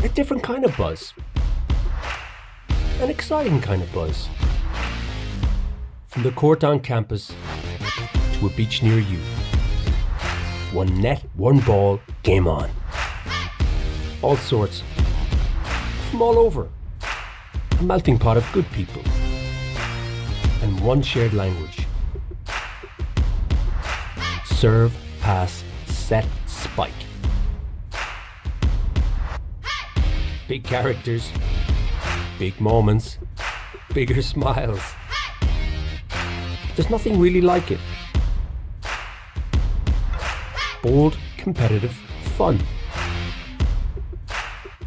A different kind of buzz. An exciting kind of buzz. From the court on campus to a beach near you. One net, one ball, game on. All sorts. From all over. A melting pot of good people. And one shared language. Serve, pass, set, spike. Big characters, big moments, bigger smiles. There's nothing really like it. Bold, competitive fun.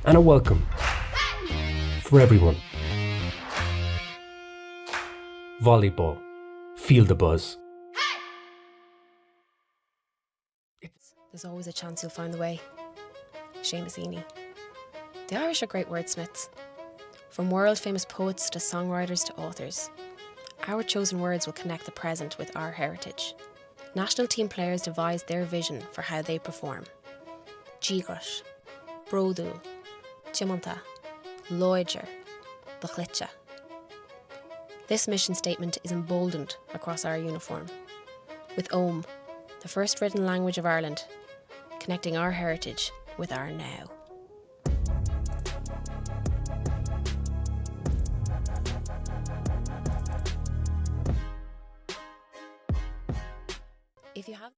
And a welcome for everyone. Volleyball. Feel the buzz. There's always a chance you'll find the way. Seamus Heaney. The Irish are great wordsmiths. From world-famous poets to songwriters to authors. Our chosen words will connect the present with our heritage. National team players devise their vision for how they perform. Díogras, Brodúil, Tiomanta, Loidir, Bachlitcha. This mission statement is emboldened across our uniform. With Ohm, the first written language of Ireland, connecting our heritage with our now. If you have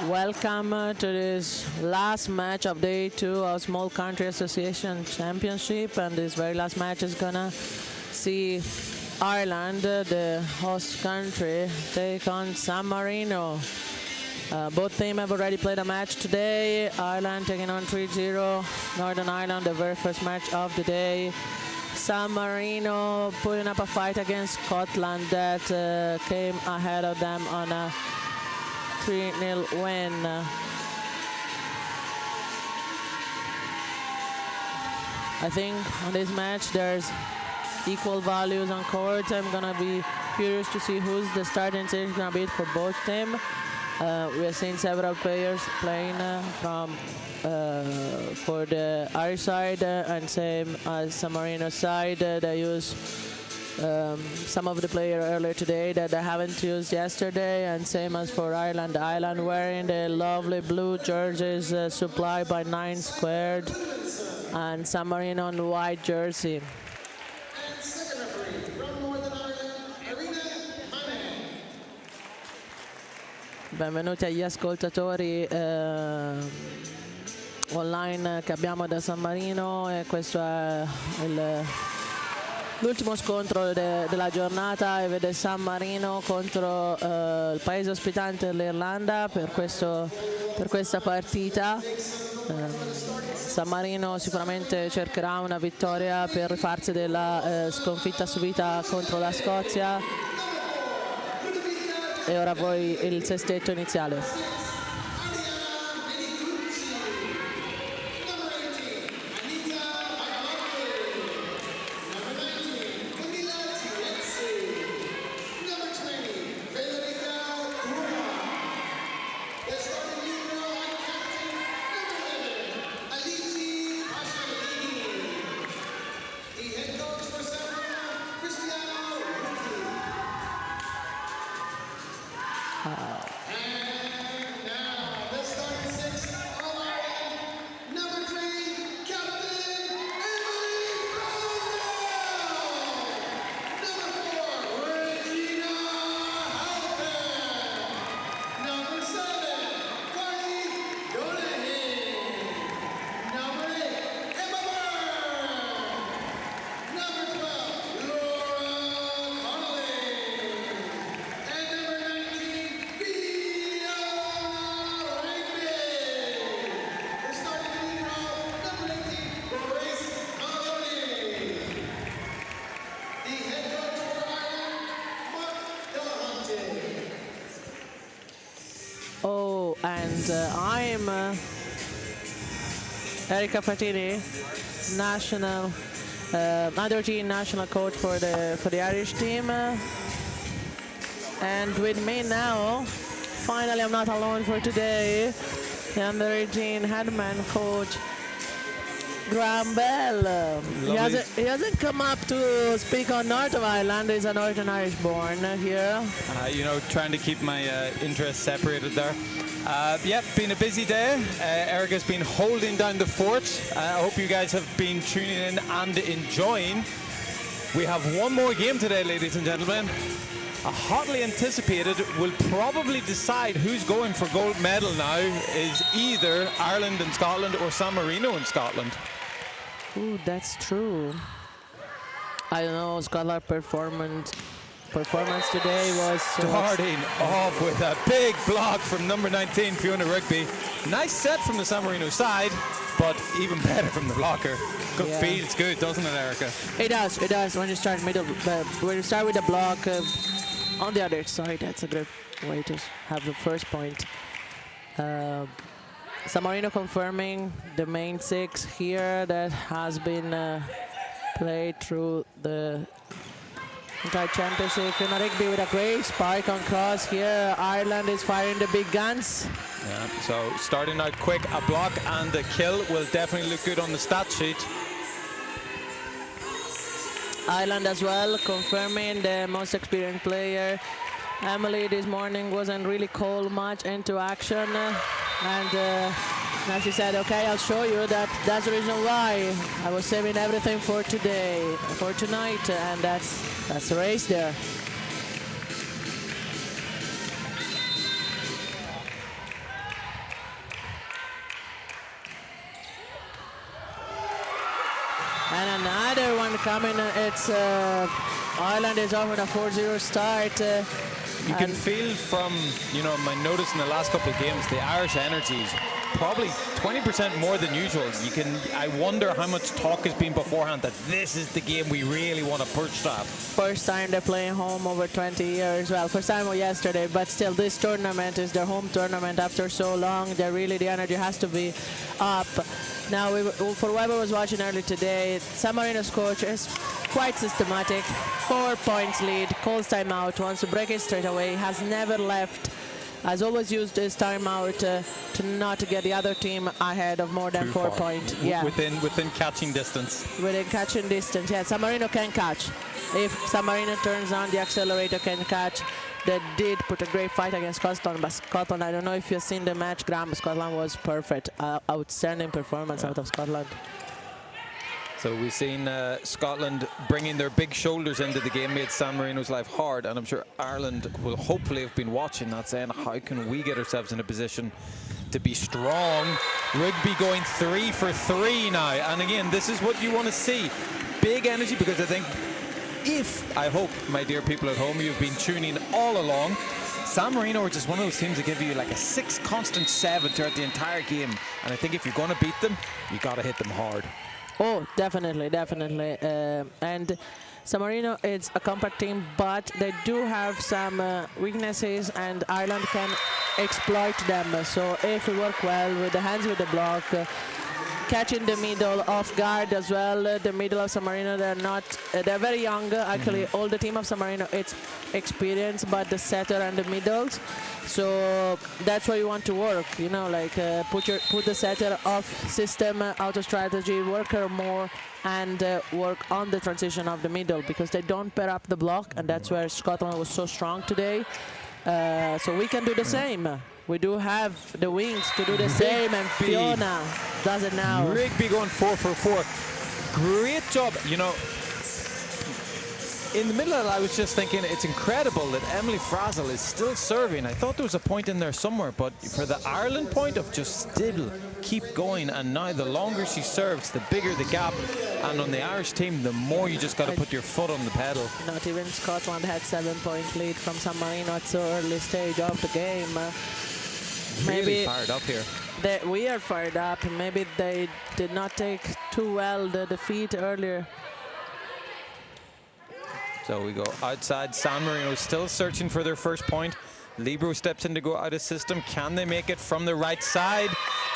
Welcome to this last match of day 2 of Small Country Association Championship, and this very last match is gonna see Ireland, the host country, take on San Marino. Both teams have already played a match today. Ireland taking on 3-0 Northern Ireland, the very first match of the day. San Marino putting up a fight against Scotland that came ahead of them on a 3-0 win. I think on this match there's equal values on court. I'm gonna be curious to see who's the starting team gonna be for both teams. We have seen several players playing for the Irish side and same as San Marino side. They use some of the players earlier today that they haven't used yesterday, and same as for Ireland. Ireland wearing the lovely blue jerseys supplied by 9 Squared, and San Marino on white jersey. Benvenuti agli ascoltatori online che abbiamo da San Marino, e questo è l'ultimo scontro della giornata, e vede San Marino contro il paese ospitante dell'Irlanda per questa partita. San Marino sicuramente cercherà una vittoria per rifarsi della sconfitta subita contro la Scozia. E ora voi il sestetto iniziale. Oh, and I'm Erika Fatini, national under-18 national coach for the Irish team, and with me now, finally I'm not alone for today, the under-18 headman coach Graham Bell. He hasn't come up to speak on North of Ireland. He's a Northern Irish born here. You know, trying to keep my interests separated there. Yeah, been a busy day. Erica's been holding down the fort. I hope you guys have been tuning in and enjoying. We have one more game today, ladies and gentlemen. A hotly anticipated, will probably decide who's going for gold medal now, is either Ireland and Scotland or San Marino and Scotland. Ooh, that's true. I don't know, Scotland's performance today was starting off with a big block from number 19, Fiona Rugby. Nice set from the San Marino side, but even better from the blocker. Good feels good, doesn't it, Erica? It does. When you start with the block on the other side, that's a good way to have the first point. San Marino confirming the main 6 here that has been played through the entire championship. Fiona Rigby with a great spike on cross here. Ireland is firing the big guns. Yeah, so starting out quick, a block and a kill will definitely look good on the stat sheet. Ireland as well, confirming the most experienced player. Emily this morning wasn't really called much into action, and now she said, okay, I'll show you that's the reason why I was saving everything for today, for tonight, and that's the race there. coming. It's Ireland is off with a 4-0 start. You can feel from, my notice in the last couple of games, the Irish energy is probably 20% more than usual. I wonder how much talk has been beforehand that this is the game we really want to push that. First time they're playing home over 20 years. Well, first time was yesterday, but still this tournament is their home tournament after so long. The energy has to be up. Now, for whoever was watching early today, San Marino's coach is quite systematic. 4 points lead, calls timeout, wants to break it straight away, has never left, has always used his timeout to not get the other team ahead of more than 4 points. Yeah. Within catching distance. Within catching distance, yeah. San Marino can catch. If San Marino turns on the accelerator, can catch. They did put a great fight against Scotland, but Scotland, I don't know if you've seen the match, Graham. Scotland was perfect. Outstanding performance out of Scotland. So we've seen Scotland bringing their big shoulders into the game, made San Marino's life hard, and I'm sure Ireland will hopefully have been watching that, saying, how can we get ourselves in a position to be strong? Rugby going 3 for 3 now, and again, this is what you want to see. Big energy, because I think I hope, my dear people at home, you've been tuning all along. San Marino are just one of those teams that give you like a 6 constant 7 throughout the entire game. And I think if you're going to beat them, you got to hit them hard. Oh, definitely. And San Marino is a compact team, but they do have some weaknesses, and Ireland can exploit them. So if we work well with the hands with the block, catching the middle off guard as well. The middle of San Marino, they're very young. Actually, all the team of San Marino, it's experienced, but the setter and the middles. So that's where you want to work. Put the setter off system, out of strategy, work her more, and work on the transition of the middle, because they don't pair up the block, and that's where Scotland was so strong today. So we can do the same. We do have the wings to do the same, and Fiona does it now. Rigby going 4 for 4. Great job. In the middle of it, I was just thinking it's incredible that Emily Frazel is still serving. I thought there was a point in there somewhere, but for the Ireland point of just still keep going, and now the longer she serves, the bigger the gap. And on the Irish team, the more you just got to put your foot on the pedal. Not even Scotland had 7-point lead from San Marino at so early stage of the game. Really fired up here. We are fired up. Maybe they did not take too well the defeat earlier. So we go outside. San Marino still searching for their first point. Libero steps in to go out of system. Can they make it from the right side?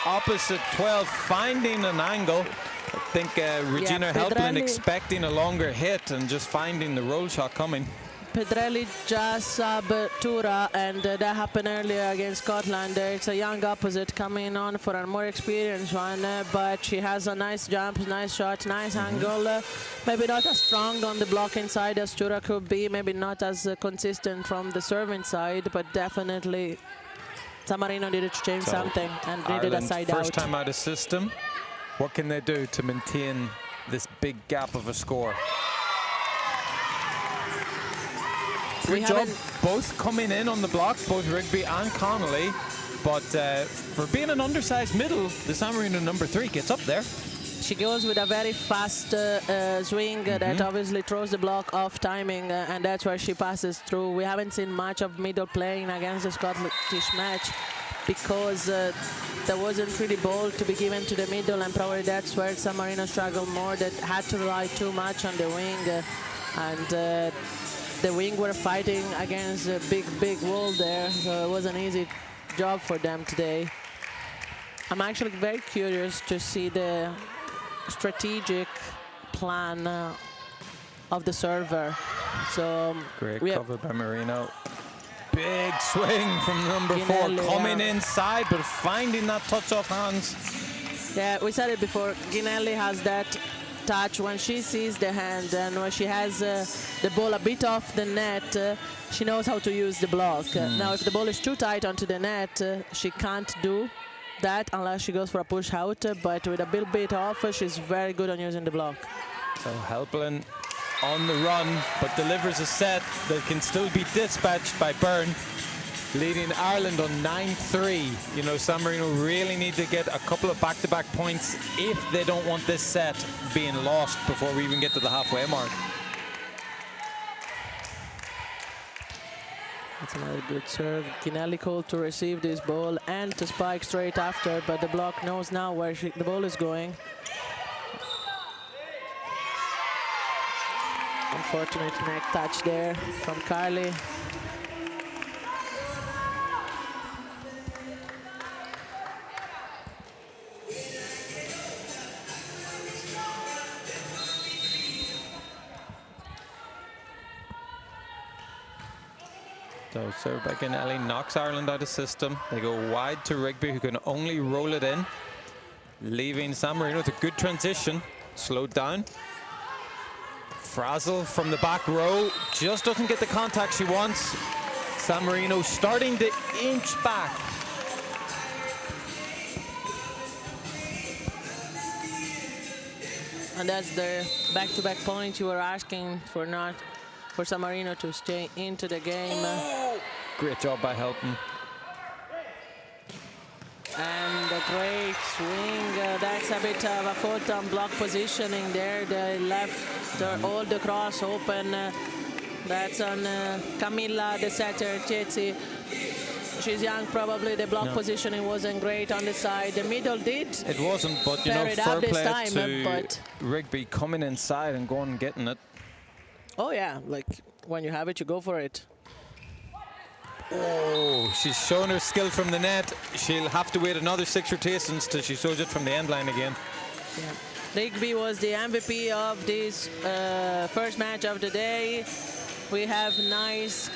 Opposite 12, finding an angle. I think Regina Helplin expecting a longer hit and just finding the roll shot coming. Pedrelli just sub Tura, and that happened earlier against Scotland. It's a young opposite coming on for a more experienced one, but she has a nice jump, nice shot, nice angle. Maybe not as strong on the blocking side as Tura could be, maybe not as consistent from the serving side, but definitely San Marino needed to change something and needed a side out. First time out of system. What can they do to maintain this big gap of a score? Good job, both coming in on the block, both Rigby and Connolly. But for being an undersized middle, the San Marino number 3 gets up there. She goes with a very fast swing that obviously throws the block off timing, and that's where she passes through. We haven't seen much of middle playing against the Scottish match because there wasn't really ball to be given to the middle, and probably that's where San Marino struggled more. That had to rely too much on the wing, and the wing were fighting against a big wall there, so it was an easy job for them today. I'm actually very curious to see the strategic plan of the server. So great cover by Marino. Big swing from number 4, coming inside, but finding that touch off hands. Yeah, we said it before. Ginelli has that touch when she sees the hand, and when she has the ball a bit off the net, she knows how to use the block. Now, if the ball is too tight onto the net, she can't do that unless she goes for a push out, but with a bit off, she's very good on using the block. So Helplin on the run, but delivers a set that can still be dispatched by Byrne. leading Ireland on 9-3. You know, San Marino really need to get a couple of back-to-back points if they don't want this set being lost before we even get to the halfway mark. That's another good serve. Kinelli called to receive this ball and to spike straight after, but the block knows now where the ball is going. Unfortunate neck touch there from Carly. So serve by Ganelli knocks Ireland out of system. They go wide to Rigby, who can only roll it in, leaving San Marino with a good transition. Slowed down. Frazzle from the back row just doesn't get the contact she wants. San Marino starting to inch back. And that's the back-to-back point you were asking for, not for San Marino to stay into the game. Great job by Helton. And a great swing. That's a bit of a fault on block positioning there. They left all the cross open. That's on Camilla, the setter, Tiezi. She's young, probably. The block positioning wasn't great on the side. The middle did. It wasn't, but you know, Fair it fair out this play time, to but- Rigby coming inside and going and getting it. Oh, yeah. Like, when you have it, you go for it. Oh, she's shown her skill from the net. She'll have to wait another 6 rotations till she shows it from the end line again. Yeah. Rigby was the MVP of this first match of the day. We have nice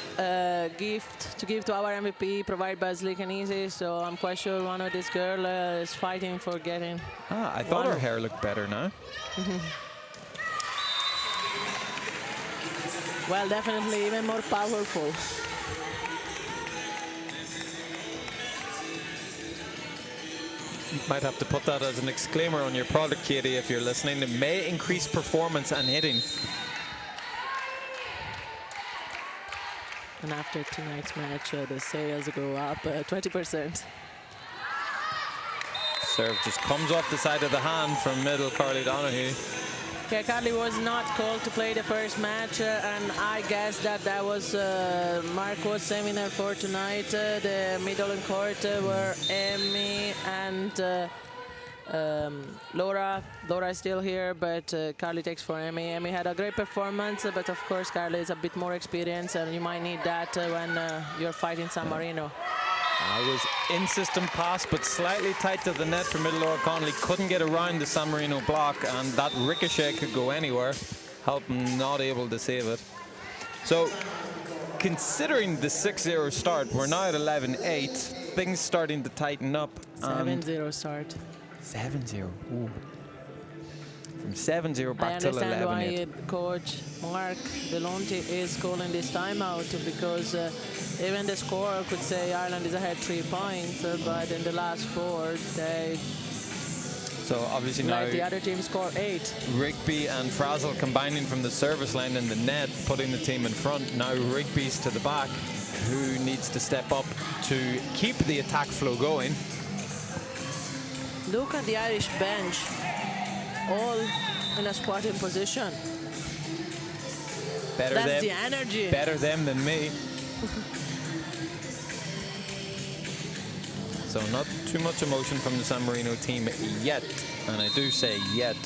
gift to give to our MVP, provided by Slick and Easy. So I'm quite sure one of this girl is fighting for getting. Ah, I thought her hair looked better now. Well, definitely even more powerful. Might have to put that as an exclaimer on your product, Katie, if you're listening. It may increase performance and hitting. And after tonight's match, the sales go up 20%. Serve just comes off the side of the hand from middle Carly Donaghy. Yeah, Carly was not called to play the first match, and I guess that was Marco's seminar for tonight. The middle and court were Emmy and Laura. Laura is still here, but Carly takes for Emmy. Emmy had a great performance, but of course Carly is a bit more experienced, and you might need that when you're fighting San Marino. I was in system pass, but slightly tight to the net for middle Laura Connolly. Couldn't get around the San Marino block, and that ricochet could go anywhere. Helton not able to save it. So, considering the 6-0 start, we're now at 11-8. Things starting to tighten up. 7-0 start. 7-0. Ooh. From 7-0 back to 11-8. I understand why coach Mark Delonte is calling this timeout, because even the scorer could say Ireland is ahead 3 points, but in the last 4, they so obviously now let the other team score 8. Rigby and Frazzle combining from the service line in the net, putting the team in front. Now Rigby's to the back, who needs to step up to keep the attack flow going. Look at the Irish bench, all in a squatting position. That's the energy. Better them than me. So not too much emotion from the San Marino team yet, and I do say yet.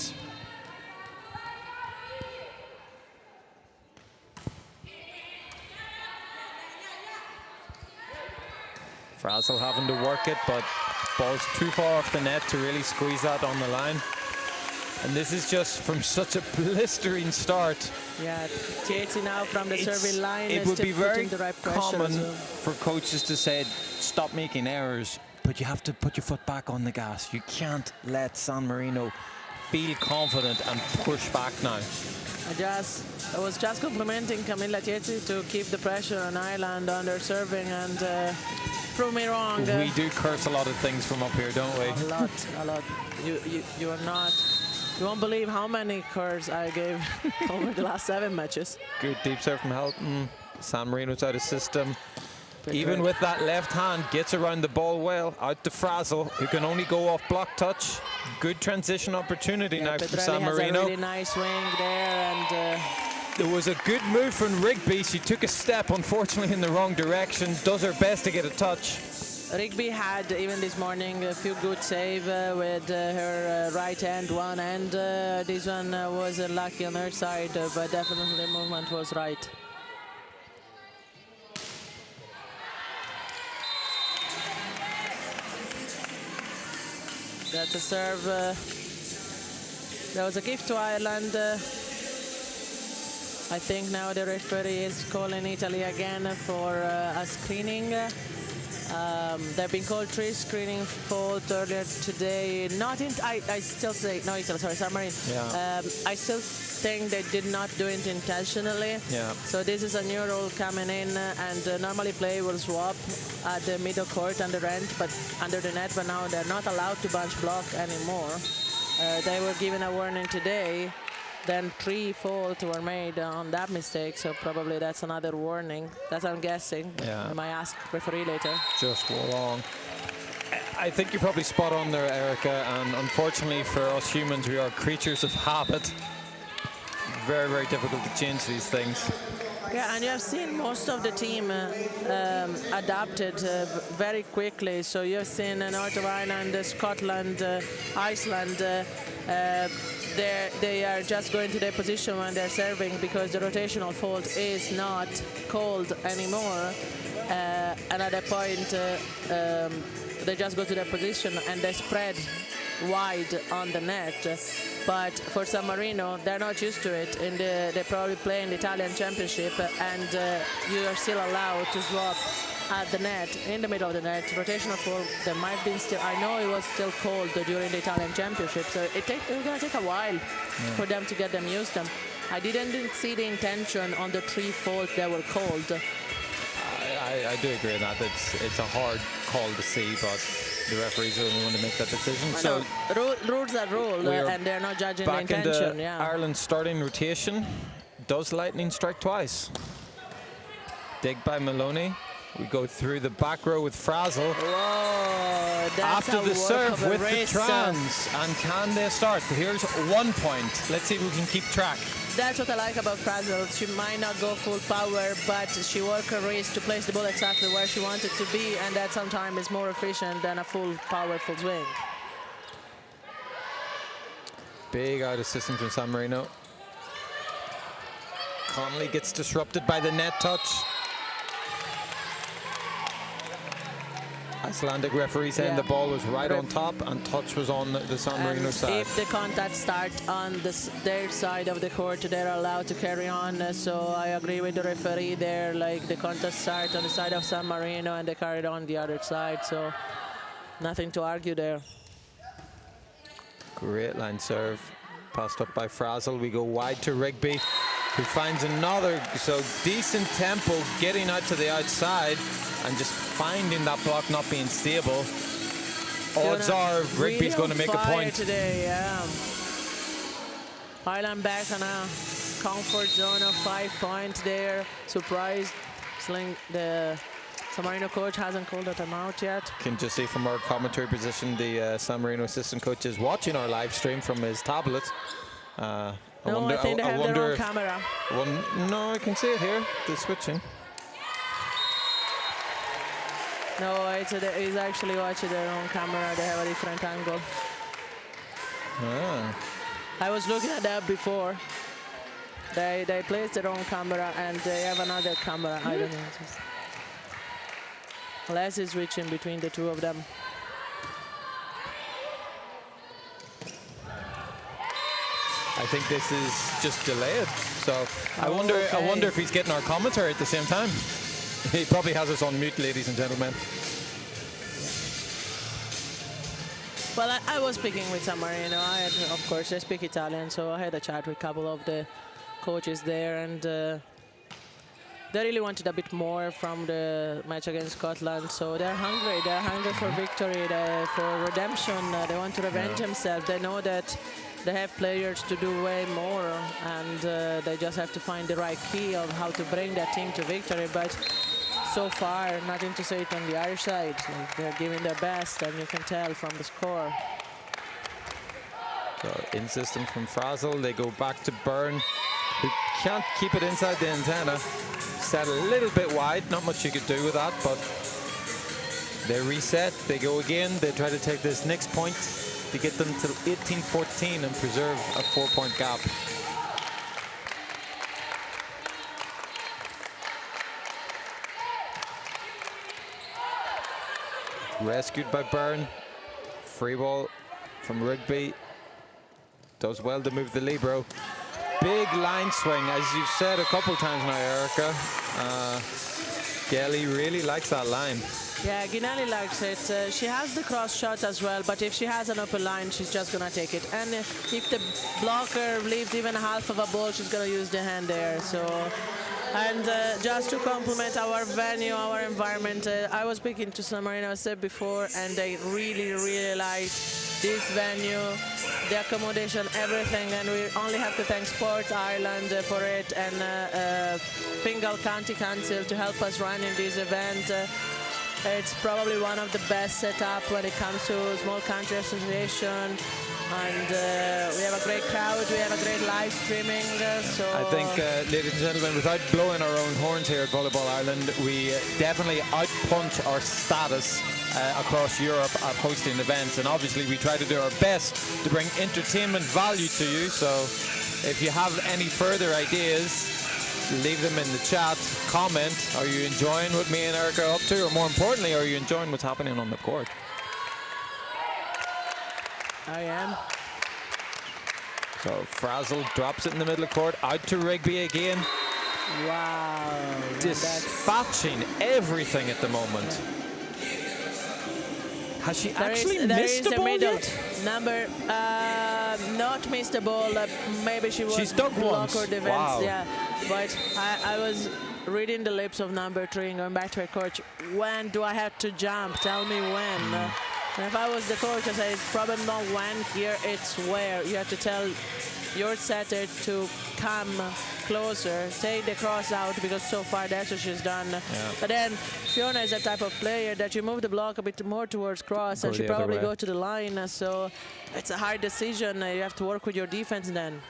Frazzle having to work it, but ball's too far off the net to really squeeze that on the line. And this is just from such a blistering start. Yeah, Tiezi now from the serving line. It would be very the right common well. for coaches to say, stop making errors, but you have to put your foot back on the gas. You can't let San Marino feel confident and push back now. I was just complimenting Camilla Tiezi to keep the pressure on Ireland on their serving, and prove me wrong. We do curse a lot of things from up here, don't we? A lot. You are not. You won't believe how many curves I gave over the last 7 matches. Good deep serve from Helton. San Marino's out of system. Even with that left hand, gets around the ball well. Out to Frazzle, who can only go off block touch. Good transition opportunity now from San Petrelli has Marino. a really nice swing there, and There was a good move from Rigby. She took a step, unfortunately, in the wrong direction. Does her best to get a touch. Rigby had, even this morning, a few good save with her right hand, one hand. This one was lucky on her side, but definitely the movement was right. That's a serve. That was a gift to Ireland. I think now the referee is calling Italy again for a screening. They've been called 3 screening fault earlier today. Not in, I still say, no, Italy, sorry, San Marino. Yeah. I still think they did not do it intentionally. Yeah. So this is a new rule coming in, and normally play will swap at the middle court under the net, but now they're not allowed to bunch block anymore. They were given a warning today. Then 3 faults were made on that mistake, so probably that's another warning. That's what I'm guessing. Yeah. I might ask referee later. Just wrong. I think you're probably spot on there, Erica, and unfortunately for us humans, we are creatures of habit. Very, very difficult to change these things. Yeah, and you have seen most of the team adapted very quickly. So you've seen North of Ireland, Scotland, Iceland. They are just going to their position when they're serving because the rotational fault is not called anymore. And at that point, they just go to their position and they spread wide on the net. But for San Marino, they're not used to it. They probably play in the Italian Championship, and you are still allowed to swap at the net, in the middle of the net. Rotational fault, there might be still, I know it was still called during the Italian Championship, so it's going to take a while for them to get them used to them. I didn't see the intention on the 3 faults that were called. I do agree on that. It's a hard call to see, but the referees are the only one to make that decision. So rules are rules, and they're not judging the intention. Back into Ireland's starting rotation. Does Lightning strike twice? Dig by Maloney. We go through the back row with Frazzle. Whoa, that's after a the serve with race, the trans. And can they start? Here's 1 point. Let's see if we can keep track. That's what I like about Frazzle. She might not go full power, but she worked her wrist to place the ball exactly where she wanted to be, and that sometimes is more efficient than a full powerful swing. Big out assistance from San Marino. Connolly gets disrupted by the net touch. Icelandic referee saying the ball was right on top and touch was on the San Marino side. If the contact starts on their side of the court, they're allowed to carry on. So I agree with the referee there. Like the contact starts on the side of San Marino and they carried on the other side. So nothing to argue there. Great line serve. Passed up by Frazzle. We go wide to Rigby, who finds another. So decent tempo getting out to the outside and just finding that block not being stable. Odds are Rigby's going to make a point today. Yeah. Ireland back on a comfort zone of 5 points there. Surprised. The San Marino coach hasn't called a timeout yet. Can just see from our commentary position, the San Marino assistant coach is watching our live stream from his tablet. I think they have their own camera. No, I can see it here. They're switching. No, he's actually watching their own camera. They have a different angle. I was looking at that before. They placed their own camera and they have another camera. I don't know. Les is switching between the two of them. I think this is just delayed. So I wonder if he's getting our commentary at the same time. He probably has us on mute, ladies and gentlemen. Well, I was speaking with San Marino. Of course, I speak Italian, so I had a chat with a couple of the coaches there, and they really wanted a bit more from the match against Scotland. So they're hungry. They're hungry for victory, for redemption. They want to revenge themselves. They know that they have players to do way more, and they just have to find the right key of how to bring that team to victory. But so far, nothing to say it on the Irish side. Like, they're giving their best, and you can tell from the score. So in system from Frazzle, they go back to Byrne, who can't keep it inside the antenna. Set a little bit wide, not much you could do with that, but they reset, they go again, they try to take this next point to get them to 18-14 and preserve a 4-point gap. Rescued by Byrne. Free ball from Rugby. Does well to move the libero. Big line swing, as you've said a couple times now, Erica. Gelly really likes that line. Yeah, Ginelli likes it. She has the cross shot as well, but if she has an upper line, she's just going to take it. And if the blocker leaves even half of a ball, she's going to use the hand there. So, and just to compliment our venue, our environment, I was speaking to some Marino, I said before, and they really, really like this venue, the accommodation, everything, and we only have to thank Sport Ireland for it, and Fingal County Council to help us run in this event. It's probably one of the best setup when it comes to Small Country Association, and we have a great crowd, we have a great live streaming. So I think, ladies and gentlemen, without blowing our own horns here at Volleyball Ireland, we definitely outpunch our status across Europe at hosting events, and obviously we try to do our best to bring entertainment value to you. So if you have any further ideas, leave them in the chat, comment. Are you enjoying what me and Erica are up to, or more importantly, are you enjoying what's happening on the court? I am. So Frazzle drops it in the middle of court, out to Rigby again. Wow. Dispatching everything at the moment. Has she actually missed a ball yet? Number, not missed a ball. Maybe she was block or defense. Wow. Yeah, but I was reading the lips of number 3 and going back to her coach. When do I have to jump? Tell me when. And if I was the coach, I say it's probably not when here, it's where. You have to tell your setter to come closer, take the cross out, because so far that's what she's done. Yeah. But then Fiona is a type of player that you move the block a bit more towards cross, and she probably go to the line. So it's a hard decision. You have to work with your defense then.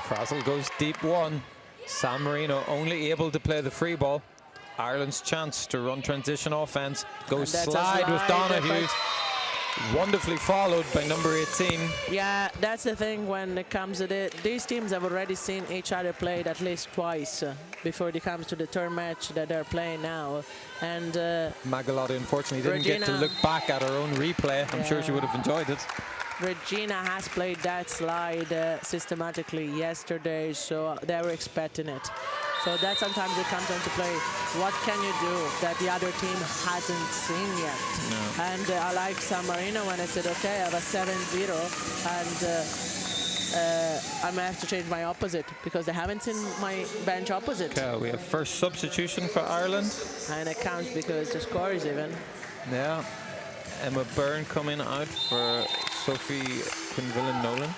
Frazzle goes deep one. San Marino only able to play the free ball. Ireland's chance to run transition offense. Goes slide with Donahue. Wonderfully followed by number 18. Yeah, that's the thing when it comes to it. These teams have already seen each other played at least twice before it comes to the third match that they're playing now. And Magalotti unfortunately didn't get to look back at her own replay. I'm sure she would have enjoyed it. Regina has played that slide systematically yesterday, so they were expecting it. So that sometimes it comes down to play. What can you do that the other team hasn't seen yet? No. And I like San Marino when I said, okay, I have a 7-0, and I may have to change my opposite because they haven't seen my bench opposite. Okay, we have first substitution for Ireland. And it counts because the score is even. Yeah. Emma Byrne coming out for Sophie Quinvillan-Nolan.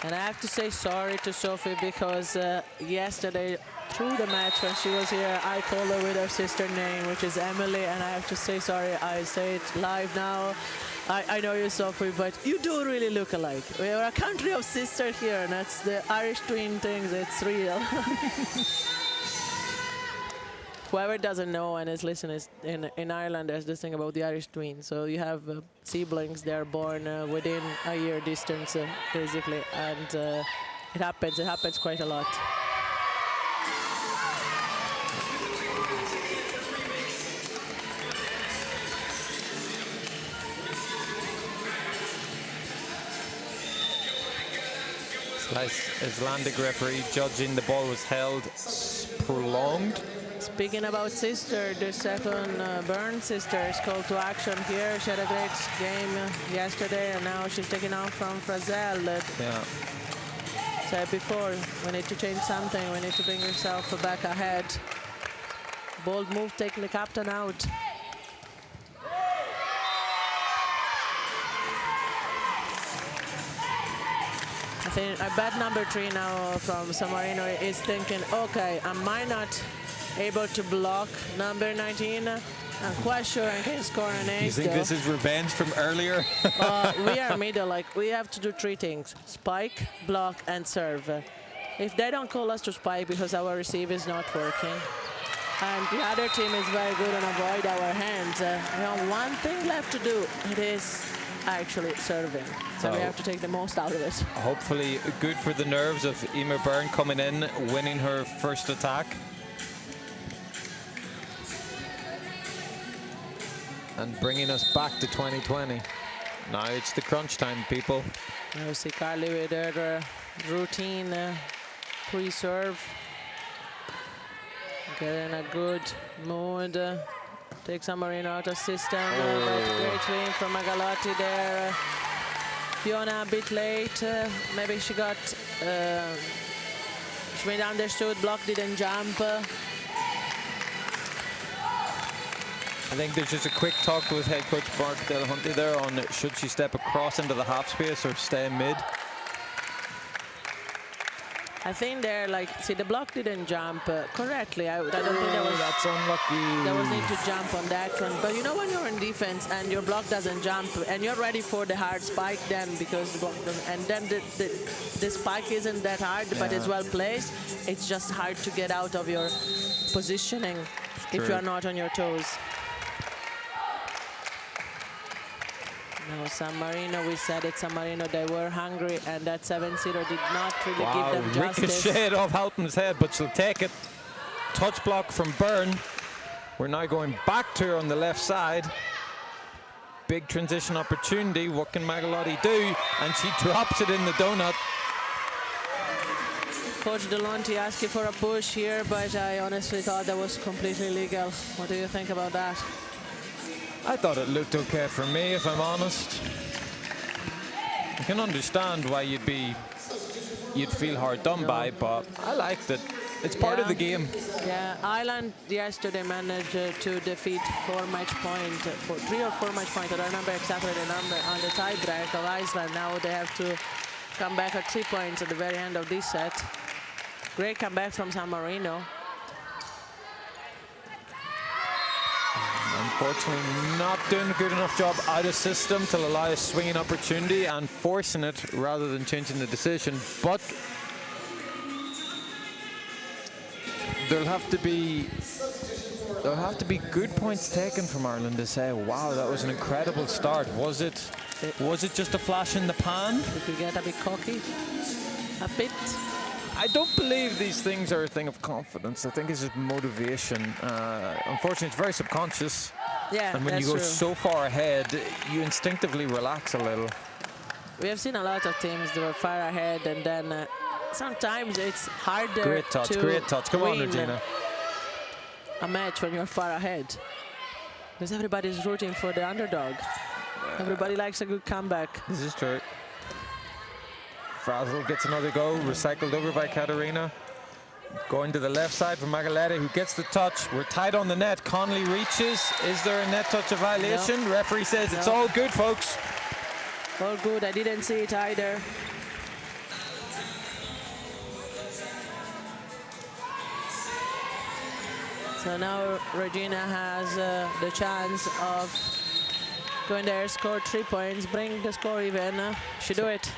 And I have to say sorry to Sophie because yesterday, through the match when she was here, I called her with her sister name, which is Emily, and I have to say sorry. I say it live now. I know you, Sophie, but you do really look alike. We are a country of sisters here, and that's the Irish twin things. It's real. Whoever doesn't know and is listening, in Ireland, there's this thing about the Irish twins. So you have siblings, they're born within a year distance, basically. And it happens quite a lot. Icelandic referee judging the ball was held prolonged. Speaking about sister, the second Byrne sister is called to action here. She had a great game yesterday, and now she's taking out from Frazel. Yeah. Said before, we need to change something. We need to bring yourself back ahead. Bold move, taking the captain out. think I bet number 3 now from San Marino is thinking, okay, am I not able to block number 19? I'm quite sure I can score an ace. You think though. this is revenge from earlier? We are middle, like we have to do 3 things: spike, block, and serve. If they don't call us to spike because our receive is not working, and the other team is very good and avoid our hands, we have one thing left to do. It is actually serving. So we have to take the most out of it. Hopefully good for the nerves of Emer Byrne coming in, winning her first attack. And bringing us back to 2020. Now it's the crunch time, people. You see Carly with her routine pre-serve. Getting a good mood. Takes San Marino out of system. But great win from Magalotti there. Fiona a bit late. Maybe she got... she made understood. Block didn't jump. I think there's just a quick talk with head coach Mark Delahunty there on should she step across into the half space or stay mid. I think they're like, see, the block didn't jump correctly. I don't think there was... That's unlucky. There was need to jump on that one. But you know when you're in defense and your block doesn't jump and you're ready for the hard spike then because the block doesn't... And then the spike isn't that hard, but it's well placed. It's just hard to get out of your positioning if you're not on your toes. No, San Marino, we said it, San Marino, they were hungry, and that 7-0 did not really give them justice. Ricochet off Halpin's head, but she'll take it. Touch block from Byrne. We're now going back to her on the left side. Big transition opportunity. What can Magalotti do? And she drops it in the donut. Coach Delonti asking for a push here, but I honestly thought that was completely legal. What do you think about that? I thought it looked okay for me, if I'm honest. I can understand why you'd feel hard done by, but I liked it. It's part of the game. Yeah, Ireland yesterday managed to defeat 4 match point, 3 or 4 match point. I don't remember exactly the number on the tiebreak of Iceland. Now they have to come back at 3 points at the very end of this set. Great comeback from San Marino. Unfortunately, not doing a good enough job out of system to allow a swinging opportunity and forcing it rather than changing the decision. But there'll have to be good points taken from Ireland to say, wow, that was an incredible start. Was it just a flash in the pan? Did you get a bit cocky? A bit? I don't believe these things are a thing of confidence. I think it's just motivation. Unfortunately, it's very subconscious. Yeah, and when you go so far ahead, you instinctively relax a little. We have seen a lot of teams that were far ahead, and then sometimes it's harder great touch. Come on, Regina. A match when you're far ahead. Because everybody's rooting for the underdog. Everybody likes a good comeback. This is true. Frazzle gets another go, recycled over by Katerina. Going to the left side for Magalotti, who gets the touch. We're tight on the net. Connolly reaches. Is there a net touch of violation? No. Referee says it's all good, folks. All good. I didn't see it either. So now Regina has the chance of going there, score 3 points, bring the score even. She do it.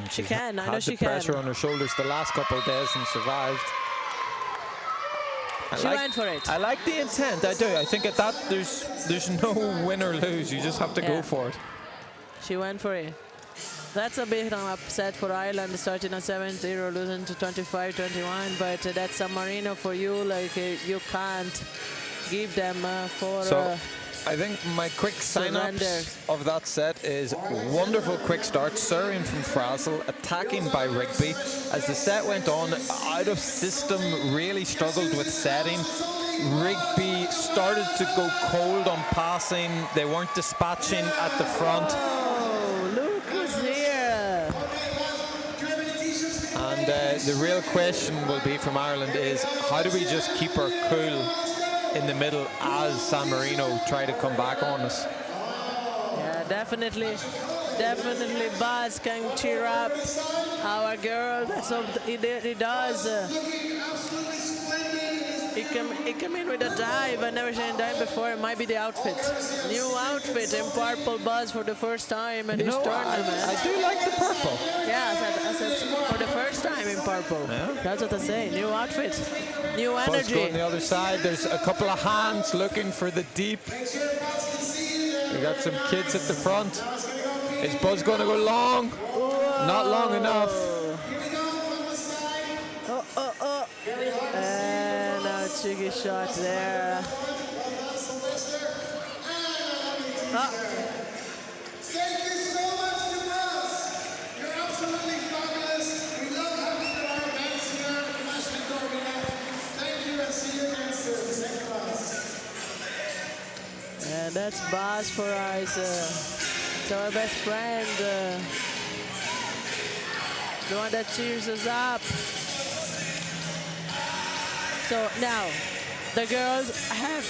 She can. I know she can. Had the pressure on her shoulders the last couple of days and survived. She went for it. I like the intent. I do. I think at that there's no win or lose. You just have to go for it. She went for it. That's a bit of an upset for Ireland, starting at 7-0, losing to 25-21. But that's San Marino for you. Like you can't give them for. I think my quick sign-ups of that set is wonderful quick start, serving from Frazzle, attacking by Rigby. As the set went on, out of system, really struggled with setting. Rigby started to go cold on passing. They weren't dispatching at the front. Oh, look who's here. And the real question will be from Ireland is, how do we just keep our cool in the middle as San Marino try to come back on us? Yeah, definitely. Definitely Buzz can cheer up our girl. That's what he does. He came in with a dive. I've never seen a dive before. It might be the outfit. New outfit in purple Buzz for the first time in this tournament. I do like the purple. Yeah, I said for the first time in purple. Yeah. That's what I say. New outfit, new Buzz energy. going the other side. There's a couple of hands looking for the deep. We got some kids at the front. Is Buzz going to go long? Whoa. Not long enough. And a cheeky shot there. Thank you so much to Buzz. You're absolutely fabulous. We love having you at our events here at the National Arena. Thank you and see you again soon. Thank you, Buzz. And that's Buzz for us. It's our best friend. The one that cheers us up. So now, the girls have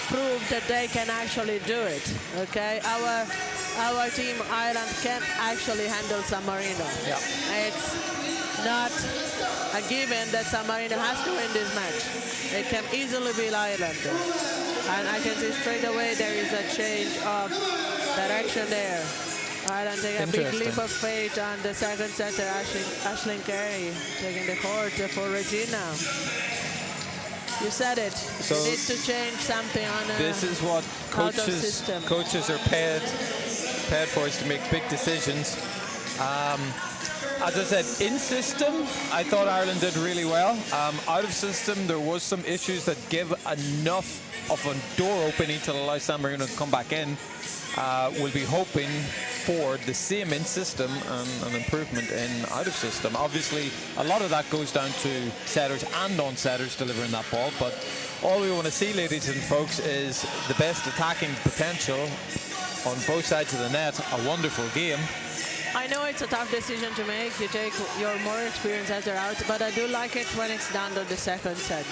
proved that they can actually do it. Okay, our team Ireland can actually handle San Marino. Yeah. It's not a given that San Marino has to win this match. It can easily be Ireland, and I can see straight away there is a change of direction there. Ireland take a big leap of faith on the second setter, Aisling Carey taking the court for Regina. You said it. So you need to change something on this is what coaches are paid for, is to make big decisions. As I said, in system, I thought Ireland did really well. Out of system, there was some issues that give enough of a door opening to allow San Marino to come back in. We'll be hoping for the same in system and an improvement in out of system. Obviously, a lot of that goes down to setters and non-setters delivering that ball, but all we want to see, ladies and folks, is the best attacking potential on both sides of the net. A wonderful game. I know it's a tough decision to make. You take your more experienced setter out, but I do like it when it's down to the second set,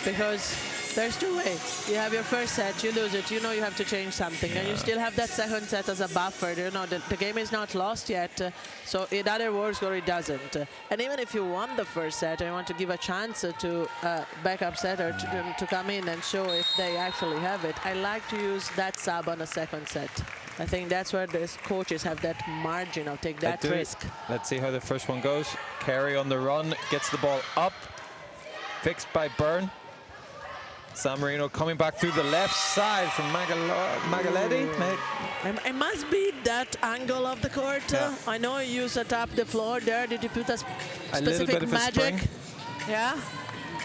because there's two ways. You have your first set, you lose it, you know you have to change something, and you still have that second set as a buffer. You know, the game is not lost yet, so it either works or it doesn't. And even if you won the first set and you want to give a chance to backup setter to come in and show if they actually have it, I like to use that sub on a second set. I think that's where the coaches have that margin of take that risk. Let's see how the first one goes. Carey on the run, gets the ball up, fixed by Byrne. San Marino coming back through the left side from Magaletti. It must be that angle of the court. Yeah. I know you used to tap the floor there. Did you put a specific little bit of magic? a spring. Yeah,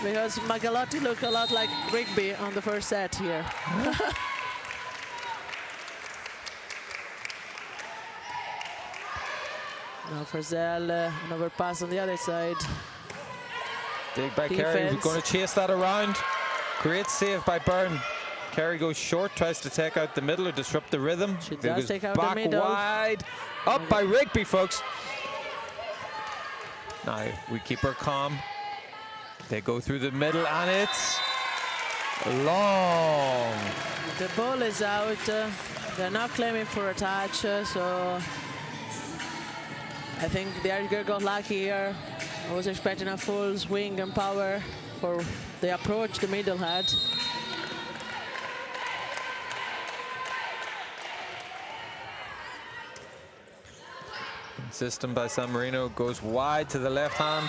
because Magalotti looked a lot like Rigby on the first set here. Now for Zell, another pass on the other side. Dig by Carey, we're going to chase that around. Great save by Byrne. Carey goes short, tries to take out the middle or disrupt the rhythm. She does take out the middle. Wide. Up by Rigby, folks. Now we keep her calm. They go through the middle and it's long. The ball is out. They're not claiming for a touch, so I think the Irish girl got lucky here. I was expecting a full swing and power for the approach the middle had. System by San Marino goes wide to the left hand.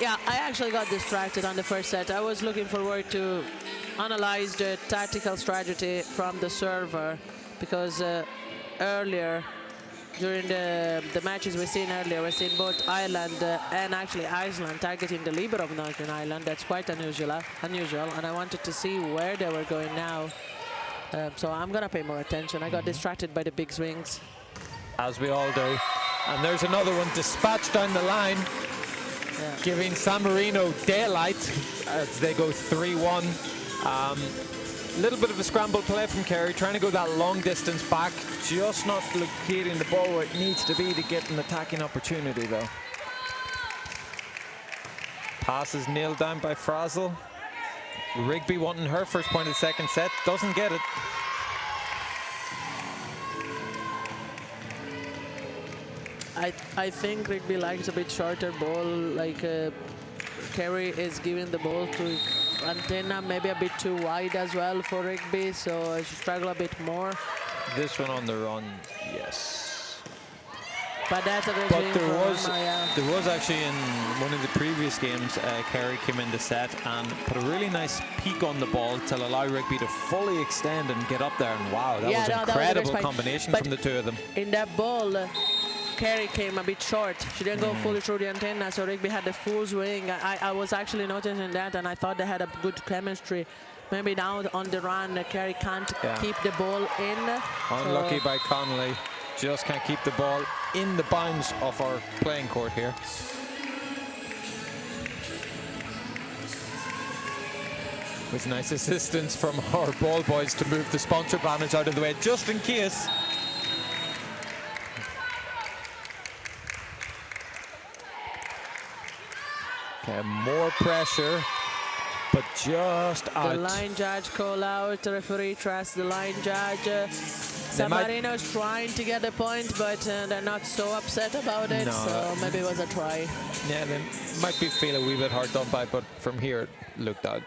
Yeah, I actually got distracted on the first set. I was looking forward to analyze the tactical strategy from the server, because earlier, during the matches we've seen earlier, we've seen both Ireland and actually Iceland targeting the libero of Northern Ireland. That's quite unusual, and I wanted to see where they were going now. So I'm going to pay more attention. I got distracted by the big swings. As we all do. And there's another one dispatched down the line, giving San Marino daylight as they go 3-1. A little bit of a scramble play from Carey, trying to go that long distance back, just not locating the ball where it needs to be to get an attacking opportunity though. Pass is nailed down by Frazel. Rigby wanting her first point of the second set, doesn't get it. I think Rigby likes a bit shorter ball. Like Kerry is giving the ball to Antenna, maybe a bit too wide as well for Rigby, so I struggle a bit more. This one on the run, yes. But that's a great But win there for was Roma, yeah. there was actually in one of the previous games, Kerry came in the set and put a really nice peak on the ball to allow Rigby to fully extend and get up there. And wow, that Yeah, was no, an that was a great incredible spike. combination But from the two of them. in that ball, Kerry came a bit short. She didn't go fully through the antenna, so Rigby had the full swing. I was actually noticing that, and I thought they had a good chemistry. Maybe now on the run, Kerry can't keep the ball in. Unlucky by Connolly. Just can't keep the ball in the bounds of our playing court here. With nice assistance from our ball boys to move the sponsor banners out of the way, just in case. Okay, more pressure, but just out. The line judge call out, the referee trusts the line judge. San Marino's trying to get the point, but they're not so upset about it, so maybe it was a try. Yeah, they might be feeling a wee bit hard done by, but from here it looked out.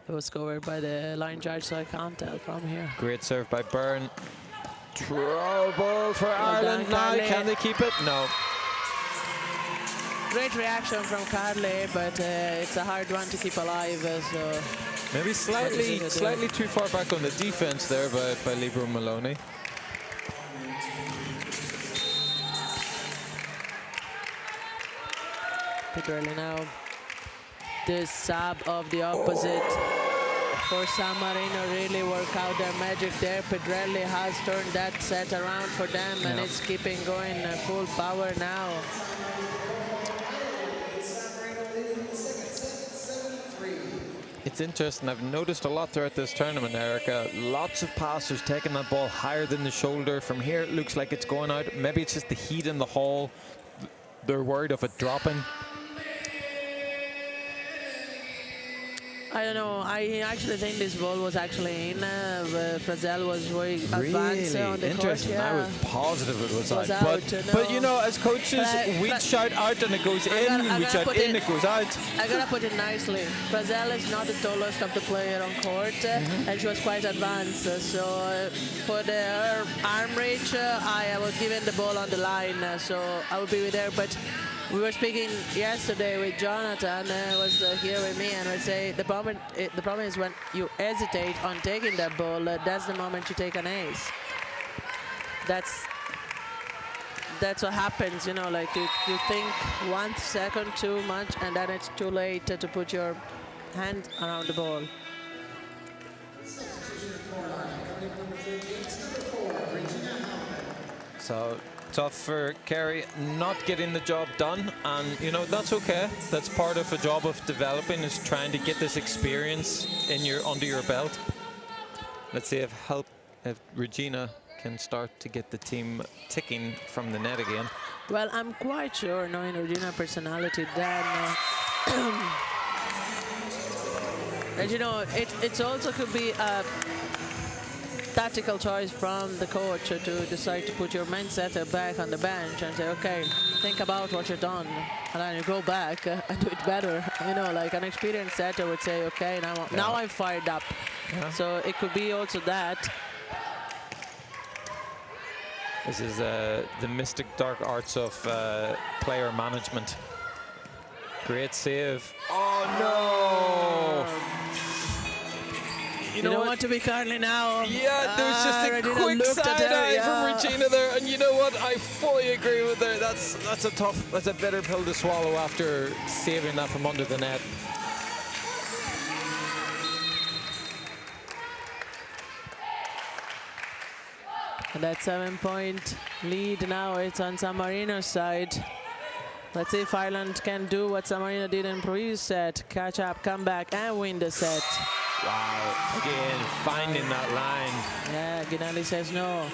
It was covered by the line judge, so I can't tell from here. Great serve by Byrne. Trouble for Ireland now. Can they keep it? No. Great reaction from Carly, but it's a hard one to keep alive, so... Maybe slightly too far back on the defense there by Libro Maloney. Pedrelli now. The sub of the opposite for San Marino really work out their magic there. Pedrelli has turned that set around for them, and it's keeping going full power now. It's interesting. I've noticed a lot throughout this tournament, Erica. Lots of passers taking that ball higher than the shoulder. From here, it looks like it's going out. Maybe it's just the heat in the hall. They're worried of it dropping. I don't know. I actually think this ball was actually in. Frazel was very advanced on the interesting. court. Yeah. I was positive it was out. Out, but you know, as coaches, we'd shout out and it goes in. We'd shout in, it goes out. I gotta put it nicely. Frazel is not the tallest of the player on court, and she was quite advanced. So for her arm reach, I was given the ball on the line. So I will be with her. But we were speaking yesterday with Jonathan, was here with me, and I say the problem is when you hesitate on taking that ball, that's the moment you take an ace. That's what happens, you know, like you think 1 second too much, and then it's too late to put your hand around the ball. So tough for Kerry not getting the job done, and you know that's okay. That's part of a job of developing, is trying to get this experience under your belt. Let's see if Regina can start to get the team ticking from the net again. Well, I'm quite sure, knowing Regina's personality, then and you know it also could be a tactical choice from the coach to decide to put your main setter back on the bench and say, okay, think about what you've done, and then you go back and do it better. You know, like an experienced setter would say, okay, now I'm fired up. Yeah. So it could be also that. This is the mystic dark arts of player management. Great save. Oh no! You don't want to be Carly now. Yeah, there was just a quick side eye from Regina there, and you know what? I fully agree with her. That's a bitter pill to swallow after saving that from under the net. And that 7-point lead now, it's on San Marino's side. Let's see if Ireland can do what San Marino did in previous set, catch up, come back, and win the set. Wow, again, finding that line. Yeah, Ginelli says no.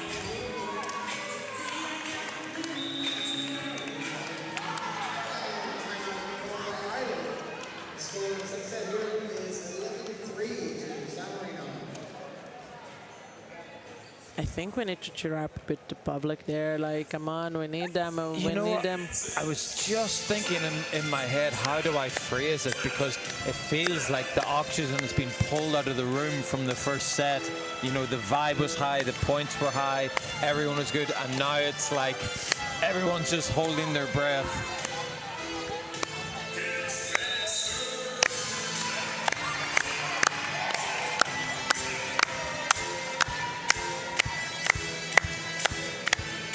I think we need to cheer up a bit the public there. Like, come on, we need them. You We know need what? them. I was just thinking in my head, how do I phrase it? Because it feels like the oxygen has been pulled out of the room from the first set. You know, the vibe was high, the points were high, everyone was good, and now it's like everyone's just holding their breath.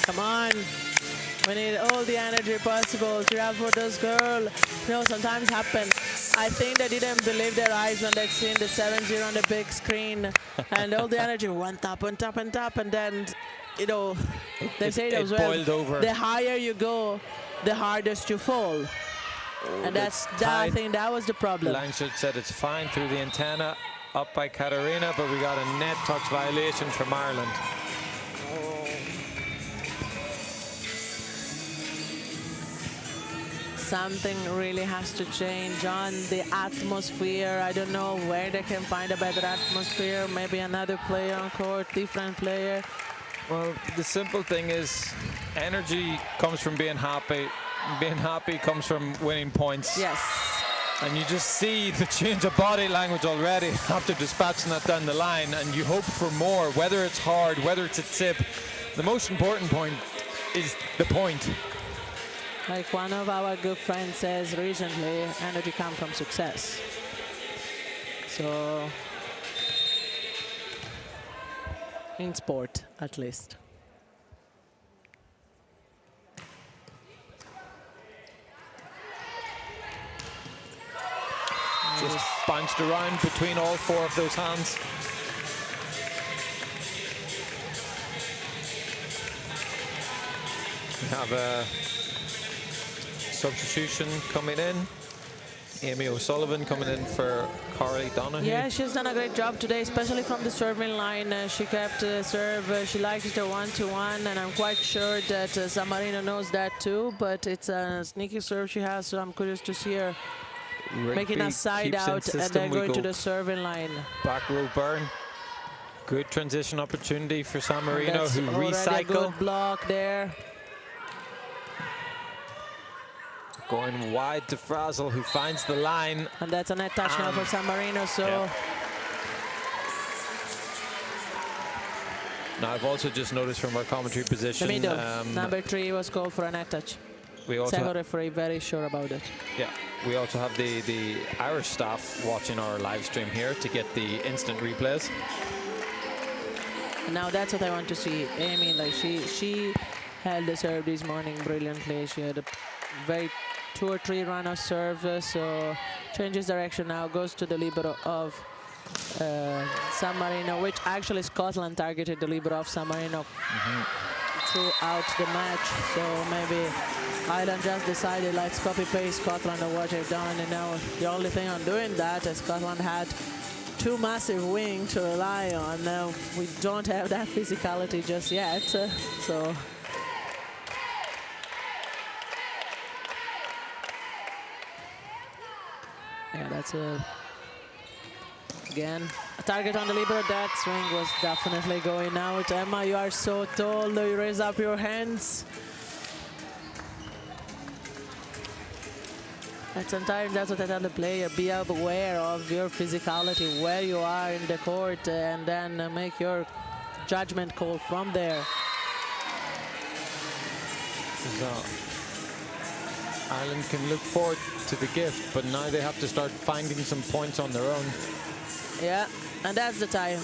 Come on. We need all the energy possible. Cheer up for this girl. You know, sometimes happen. I think they didn't believe their eyes when they'd seen the 7-0 on the big screen. And all the energy went up and up and up. And then, you know, they say it as well. Boiled over. The higher you go, the hardest you fall. And that's I think that was the problem. Langford said it's fine through the antenna, up by Katarina, but we got a net touch violation from Ireland. Something really has to change on the atmosphere. I don't know where they can find a better atmosphere. Maybe another player on court, different player. Well, the simple thing is energy comes from being happy. Being happy comes from winning points. Yes. And you just see the change of body language already after dispatching that down the line, and you hope for more, whether it's hard, whether it's a tip. The most important point is the point. Like one of our good friends says recently, energy comes from success. So, in sport, at least. Just bounced around between all four of those hands. We have a substitution coming in. Amy O'Sullivan coming in for Carly Donahue. Yeah, she's done a great job today, especially from the serving line. She kept serve. She likes the 1-to-1, and I'm quite sure that San Marino knows that too. But it's a sneaky serve she has, so I'm curious to see her making a side out and then going to the serving line. Back row burn. Good transition opportunity for San Marino, That's who already a recycle. good block there. Going wide to Frazel, who finds the line. And that's a net touch now for San Marino. So Yeah. Now, I've also just noticed from our commentary the position, middle, number 3 was called for a net touch. we also Second referee very sure about it. yeah, we also have the Irish staff watching our live stream here to get the instant replays. And now that's what I want to see. Amy, like she held the serve this morning brilliantly. She had a very 2 or 3 run of serve, so changes direction now, goes to the libero of San Marino, which actually Scotland targeted the libero of San Marino throughout the match. So maybe Ireland just decided, let's copy-paste Scotland and what they've done. And now the only thing on doing that is Scotland had 2 massive wings to rely on. We don't have that physicality just yet, so. Yeah, that's again a target on the libero. That swing was definitely going out. Emma, you are so tall. You raise up your hands. And sometimes that's what I tell the player: be aware of your physicality, where you are in the court, and then make your judgment call from there. So Ireland can look forward to the gift, but now they have to start finding some points on their own. Yeah, and that's the time.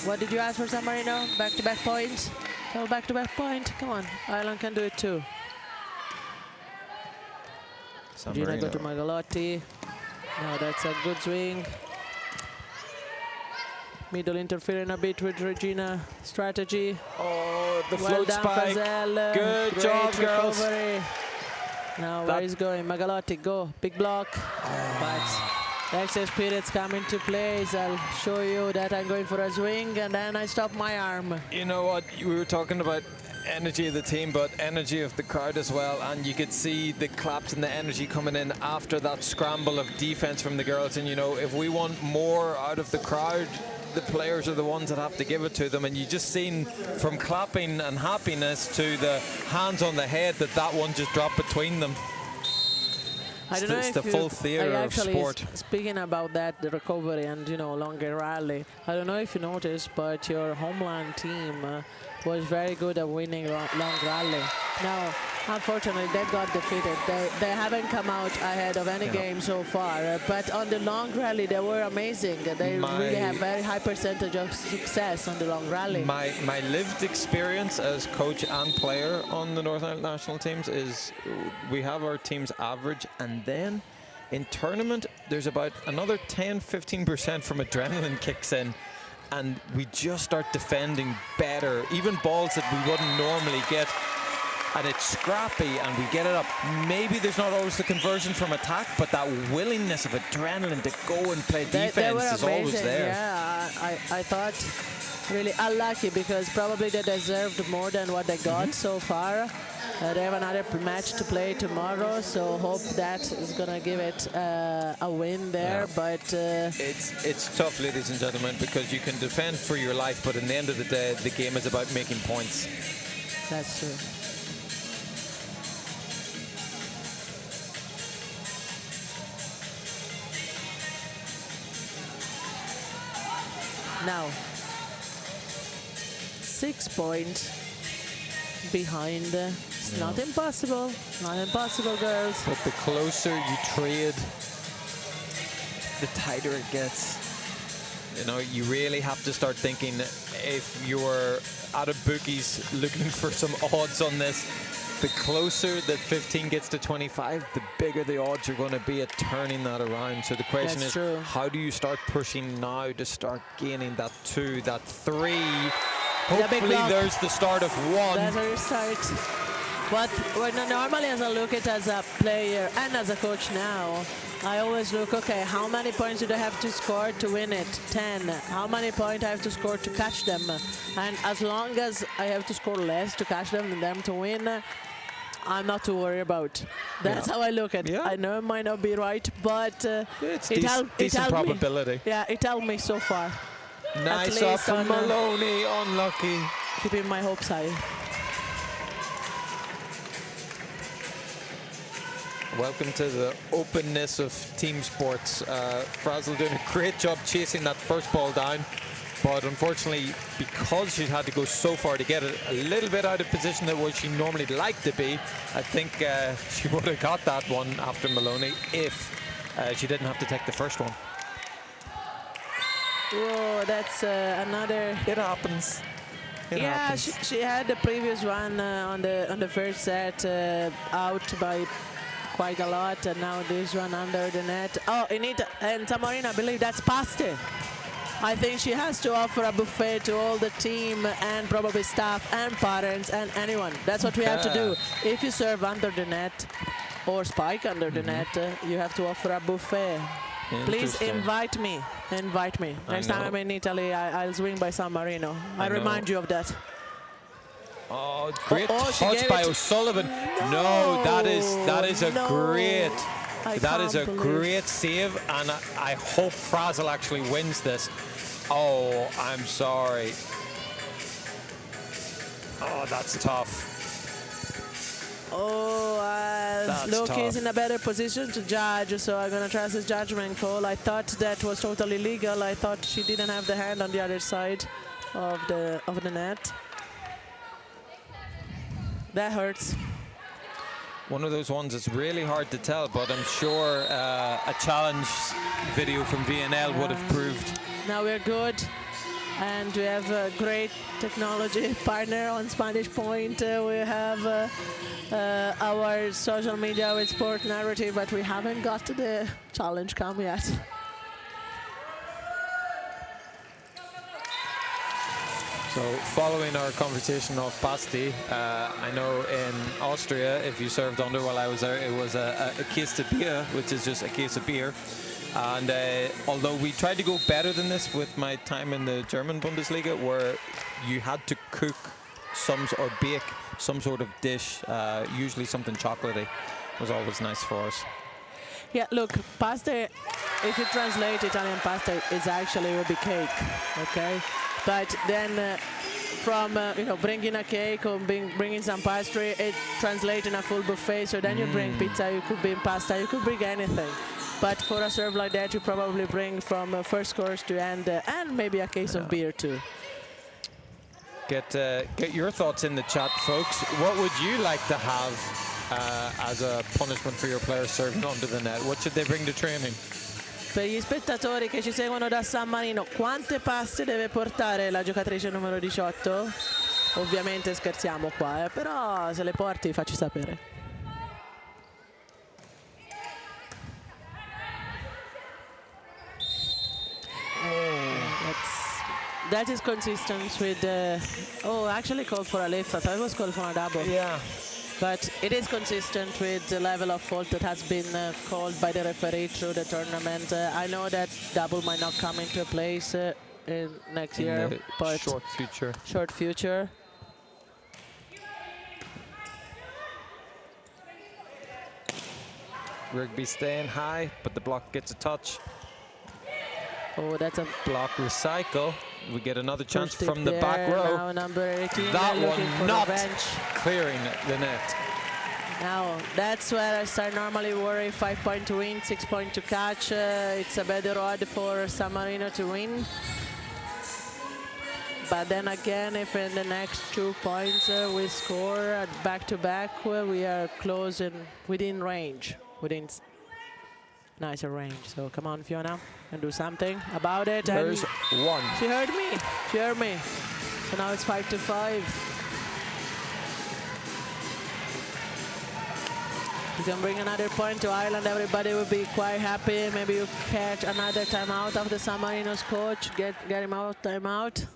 What did you ask for, San Marino? Back-to-back point? Oh, back-to-back point. Come on, Ireland can do it too. San Gina Marino. go to Magalotti. Now that's a good swing. Middle interfering a bit with Regina strategy. Oh, the Well float done, spike. Frazel. Good Great job, girls. recovery. Now where he's going? Magalotti, go. Big block. But the extra spirit's come into place. I'll show you that I'm going for a swing, and then I stop my arm. You know what? We were talking about energy of the team, but energy of the crowd as well. And you could see the claps and the energy coming in after that scramble of defense from the girls. And, you know, if we want more out of the crowd, the players are the ones that have to give it to them. And you just seen from clapping and happiness to the hands on the head that one just dropped between them. I don't know It's if the you- full theater I of actually, sport. Speaking about that, the recovery and longer rally. I don't know if you noticed, but your homeland team was very good at winning long rally. Now, unfortunately, they got defeated. They haven't come out ahead of any game so far. But on the long rally, they were amazing. They really have very high percentage of success on the long rally. My lived experience as coach and player on the Northern Ireland national teams is we have our teams average, and then in tournament there's about another 10-15% from adrenaline kicks in, and we just start defending better, even balls that we wouldn't normally get, and it's scrappy and we get it up. Maybe there's not always the conversion from attack, but that willingness of adrenaline to go and play They defense were is always amazing. there. Yeah, I thought really unlucky because probably they deserved more than what they got so far. They have another match to play tomorrow, so hope that is gonna give it a win there. Yeah. But It's tough, ladies and gentlemen, because you can defend for your life, but in the end of the day, the game is about making points. that's true. Now, 6 points behind. It's not impossible. Not impossible, girls. But the closer you trade, the tighter it gets. You really have to start thinking, if you're out of bookies looking for some odds on this, the closer that 15 gets to 25, the bigger the odds are going to be at turning that around. So the question That's is, true. how do you start pushing now to start gaining that 2, that 3? big Hopefully block. there's the start of 1. That's where you start. But normally as I look at it as a player and as a coach now, I always look, okay, how many points do I have to score to win it? 10. How many points I have to score to catch them? And as long as I have to score less to catch them than them to win, I'm not too worried about. That's how I look at it. Yeah. I know it might not be right, but It's it decent helped me. probability. Yeah, it helped me so far. Nice least off from on, Maloney, unlucky. Keeping my hopes high. Welcome to the openness of team sports. Frazzle doing a great job chasing that first ball down, but unfortunately, because she's had to go so far to get it, a little bit out of position than what she normally liked to be. I think she would have got that one after Maloney if she didn't have to take the first one. Whoa, that's another. It happens. It Yeah, happens. she had the previous one on the first set out by quite a lot, and now this one under the net. Oh, and Marino, I believe that's past it. I think she has to offer a buffet to all the team and probably staff and parents and anyone. That's what we have to do. If you serve under the net or spike under the net, you have to offer a buffet. Please Interesting. invite me. Invite me. Next time know. I'm in Italy, I'll swing by San Marino. I know. remind you of that. Oh, great she touch gave by it to- O'Sullivan. No, that is a No. great. I That is a can't believe- great save, and I hope Frazzle actually wins this. Oh, I'm sorry. Oh, that's tough. Oh, That's Loki tough. is in a better position to judge, so I'm gonna trust his judgment call. I thought that was totally legal. I thought she didn't have the hand on the other side of the net. That hurts. One of those ones that's really hard to tell, but I'm sure a challenge video from VNL would have proved. Now we're good, and we have a great technology partner on Spanish Point. We have our social media with Sport Narrative, but we haven't got to the challenge cam yet. So following our conversation of Pasti, I know in Austria, if you served under while I was there, it was a case of beer, which is just a case of beer. And although we tried to go better than this with my time in the German Bundesliga, where you had to cook or bake some sort of dish, usually something chocolatey, was always nice for us. Yeah, look, pasta if you translate Italian pasta, it's actually will be cake, okay? But then from bringing a cake or bringing some pastry, it translates in a full buffet. So then you bring pizza, you could bring pasta, you could bring anything. But for a serve like that, you probably bring from first course to end, and maybe a case of beer too. Get your thoughts in the chat, folks. What would you like to have as a punishment for your players serving onto the net? What should they bring to training? Per gli spettatori che ci seguono da San Marino, quante paste deve portare la giocatrice numero 18? Ovviamente scherziamo qua, però se le porti facci sapere. That is consistent with actually called for a lift. I thought it was called for a double. Yeah. But it is consistent with the level of fault that has been called by the referee through the tournament. I know that double might not come into place in next year, but short future. Short future. Rigby staying high, but the block gets a touch. Oh, that's a block recycle. We get another chance First from the there, back row. Now number 18, that looking one for not revenge. clearing the net. Now, that's where I start normally worry. 5 point to win, 6 point to catch. It's a better odd for San Marino to win. But then again, if in the next 2 points we score at back-to-back, we are close and within range. Within nicer range. So come on, Fiona, and do something about it. There's and one. She heard me. She heard me. So now it's 5-5. You can bring another point to Ireland. Everybody will be quite happy. Maybe you catch another timeout of the San Marino's coach. Get him out, timeout.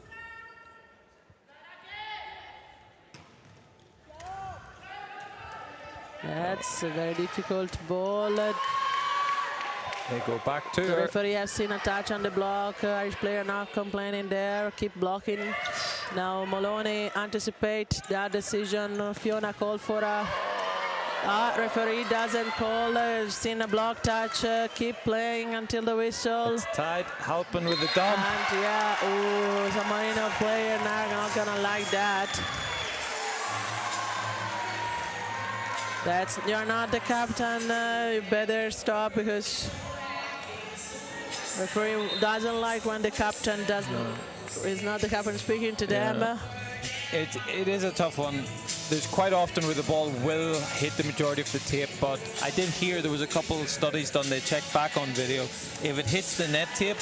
That's a very difficult ball. They go back to The her. referee has seen a touch on the block. Irish player not complaining there. Keep blocking. Now Maloney anticipate that decision. Fiona called for a... referee doesn't call. Seen a block touch. Keep playing until the whistle. It's tied. Halpin with the dump. And yeah, San Marino player not gonna like that. You're not the captain. You better stop because referee doesn't like when the captain is not the captain speaking to them. It is a tough one. There's quite often where the ball will hit the majority of the tape, but I did hear there was a couple of studies done. They checked back on video. If it hits the net tape,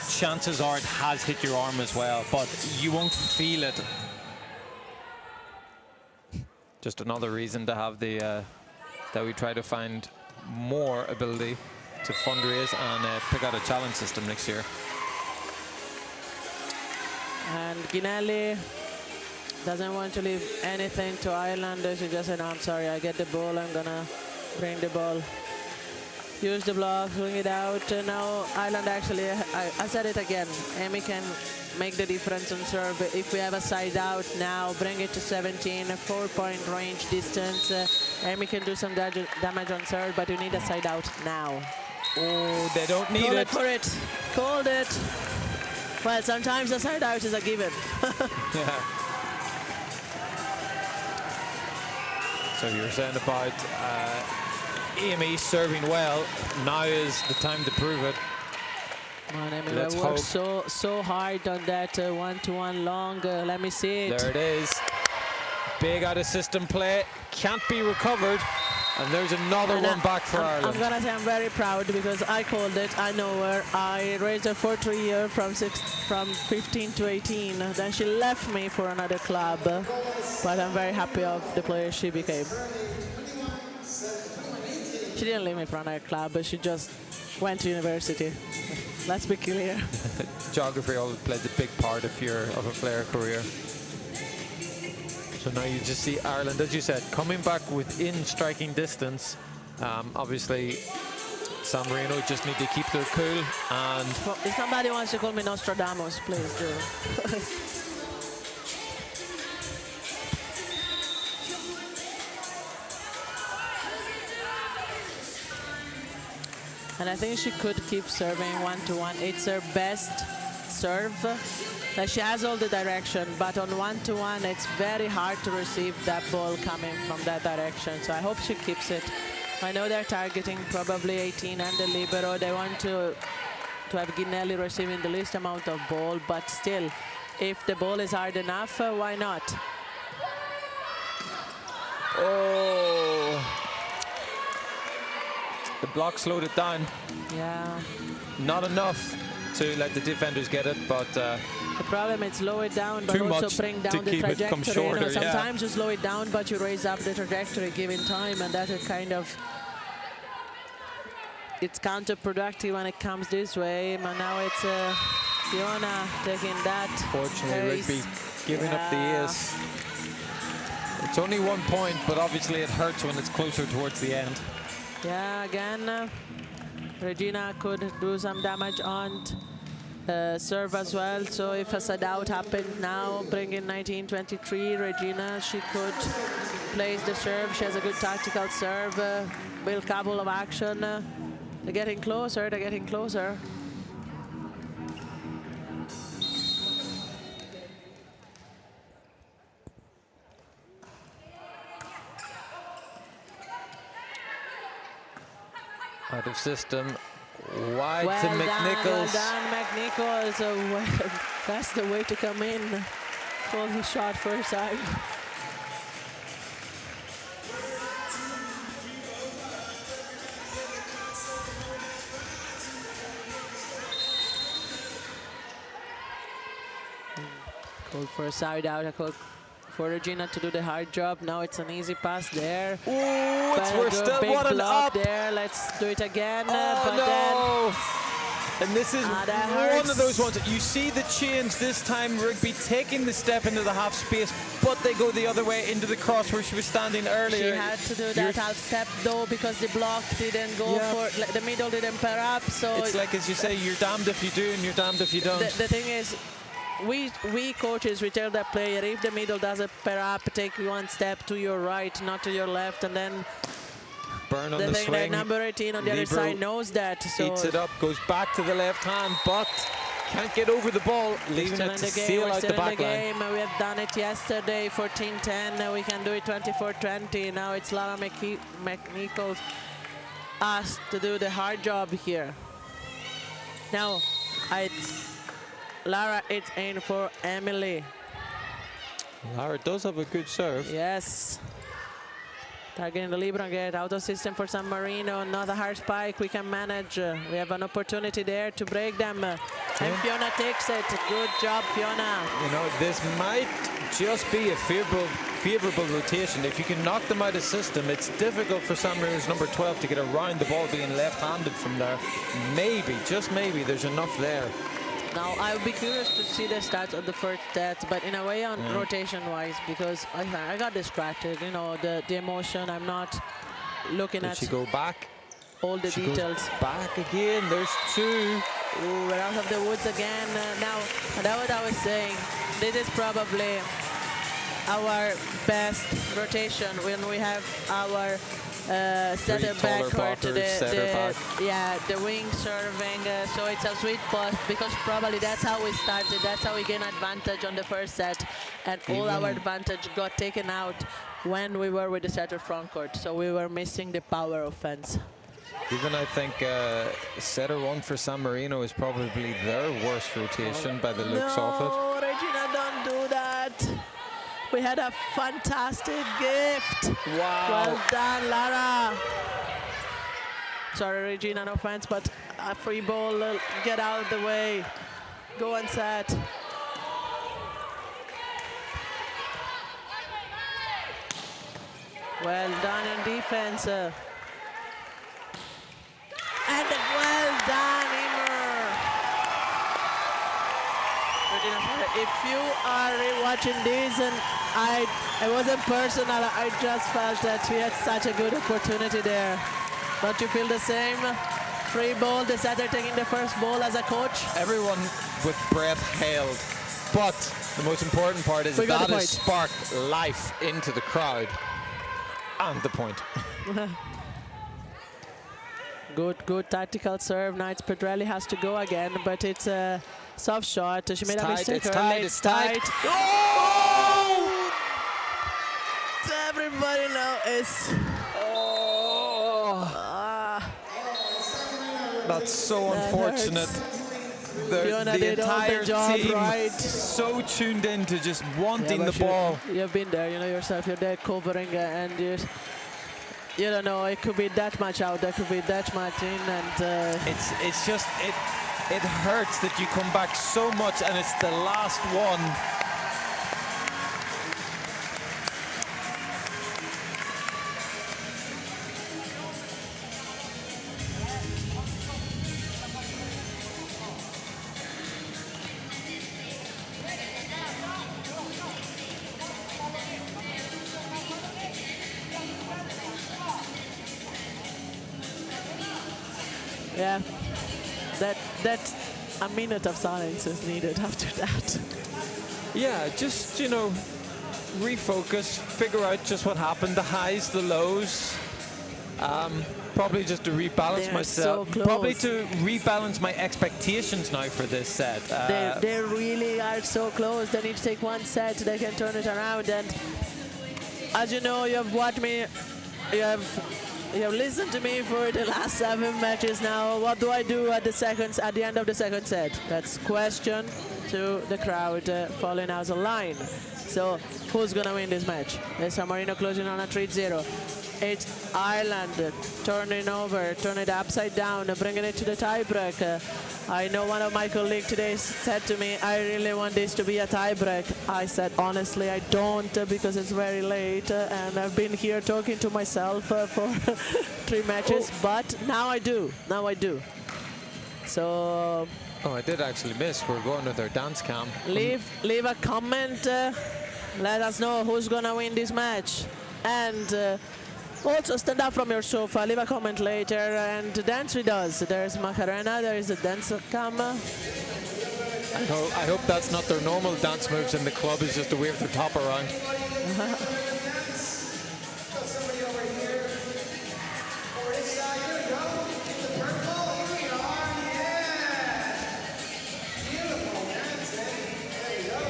chances are it has hit your arm as well, but you won't feel it. Just another reason to have the that we try to find more ability to fundraise and pick out a challenge system next year. And Ginelli doesn't want to leave anything to Ireland. She just said, no, I'm sorry, I get the ball, I'm gonna bring the ball. Use the block, swing it out. Now Ireland actually, I said it again, Amy can make the difference on serve. If we have a side out now, bring it to 17, a 4-point range distance. Amy can do some damage on serve, but you need a side out now. Oh, they don't need Call it. it for it. Called it. Well, sometimes a side out is a given. Yeah. So you're saying about Amy serving well. Now is the time to prove it. Come on, Amy, Let's we worked so hard on that one-to-one long. Let me see it. There it is. Big out of system play. Can't be recovered. And there's another one back for Ireland. I'm gonna say I'm very proud because I called it. I know her. I raised her for 3 years from 15 to 18. Then she left me for another club. But I'm very happy of the player she became. She didn't leave me for another club, but she just went to university. Let's be clear. Geography always plays a big part of a player career. So now you just see Ireland, as you said, coming back within striking distance. Obviously, San Marino just need to keep their cool. And if somebody wants to call me Nostradamus, please do. And I think she could keep serving 1-1. It's her best serve. Like she has all the direction, but on 1-1, it's very hard to receive that ball coming from that direction. So I hope she keeps it. I know they're targeting probably 18 and the libero. They want to have Ginelli receiving the least amount of ball, but still, if the ball is hard enough, why not? Oh. The block slowed it down. Yeah. Not enough to let the defenders get it, but the problem is slow it down, but too also much bring to down the keep it come trajectory. shorter, yeah. Sometimes you slow it down, but you raise up the trajectory given time, and that is kind of, it's counterproductive when it comes this way. But now it's Fiona taking that. fortunately, pace. Rigby giving up the ace. It's only 1 point, but obviously it hurts when it's closer towards the end. Yeah, again, Regina could do some damage on serve as well. So if a set out happened now, bring in 1923, Regina, she could place the serve. She has a good tactical serve, build couple of action. They're getting closer, they're getting closer. Out of system, wide Well to done, well McNichols. done, McNichols. Well, that's the way to come in. Call the shot first time. Called for a side out. I called for Regina to do the hard job. Now it's an easy pass there. Oh, we're Do a still big what an block up. there. Let's do it again. Oh, but no. And this is that one hurts. of those ones. You see the change this time, Rigby taking the step into the half space, but they go the other way into the cross where she was standing she earlier. had to do that half step though because the block didn't go Yeah. for, like, the middle didn't pair up. So It's like, as you say, you're damned if you do and you're damned if you don't. the thing is, we coaches, we tell that player, if the middle doesn't pair up, take one step to your right, not to your left, and then Burn on the the thing that swing. number 18 on the other Libero side knows that. So Eats it up, goes back to the left hand, but can't get over the ball, leaving still it in to the game, seal we're out still the in back the line. game. We have done it yesterday, 14-10. We can do it 24-20. Now it's Lara McNichols asked to do the hard job here. Now, Lara, it's in for Emily. Lara does have a good serve. Yes. Targeting the libero, get out of system for San Marino. Another hard spike we can manage. We have an opportunity there to break them. And Fiona takes it. Good job, Fiona. You know, this might just be a favorable rotation. If you can knock them out of system, it's difficult for San Marino's number 12 to get around the ball being left-handed from there. Maybe, just maybe, there's enough there. Now, I would be curious to see the stats of the first set, but in a way on rotation-wise, because I got distracted, you know, the emotion. I'm not looking Did at she go back? all the She details. goes back again. There's two. Ooh, we're out of the woods again. Now, that's what I was saying. This is probably our best rotation when we have our setter taller backward, blockers, setter back. yeah, the wing serving. So it's a sweet spot because probably that's how we started. That's how we gain advantage on the first set, and all our advantage got taken out when we were with the setter front court. So we were missing the power offense. Even I think setter one for San Marino is probably their worst rotation by the looks of it. No, Regina, don't do that. We had a fantastic gift. Wow. Well done, Lara. Sorry, Regina, no offense, but a free ball. Get out of the way. Go and set. Well done in defense. And well done, Emer. If you are watching this, and it wasn't personal, I just felt that we had such a good opportunity there. Don't you feel the same? Free ball, the setter taking the first ball as a coach. Everyone with breath held. But the most important part is We got that the has point. sparked life into the crowd. And the point. Good tactical serve. Knights Pedrelli has to go again, but it's a soft shot. She made a mistake early. It's tight. Oh! Everybody now is. That's so That unfortunate. Fiona The did all the entire job team right. so tuned in to just wanting Yeah, the but ball. You've been there, you know yourself. You're there covering, and you don't know. It could be that much out. There could be that much in, and It's just it hurts that you come back so much and it's the last one. yeah, that a minute of silence is needed after that. Yeah, just, you know, refocus, figure out just what happened, the highs, the lows. Probably just to rebalance They're myself. so close. Probably to rebalance my expectations now for this set. They really are so close. They need to take one set. They can turn it around. And as you know, you have watched me. You have listened to me for the last 7 matches now. What do I do at the end of the second set? That's question to the crowd following us online. So who's gonna win this match? Is Marino closing on a 3-0? It's Ireland turning it upside down, bringing it to the tiebreak. I know one of my colleagues today said to me, I really want this to be a tiebreak. I said, honestly, I don't, because it's very late, and I've been here talking to myself for 3 matches, but now I do. So Oh, I did actually miss. We're going with our dance cam. leave a comment. Let us know who's gonna win this match, and also stand up from your sofa. Leave a comment later and dance with us. There's Macarena. There is a dance cam. I hope that's not their normal dance moves in the club. Is just to wave their top around. Somebody over here. Or this side. Here we go. The purple. Here we are. Yeah. Beautiful dancing. There you go.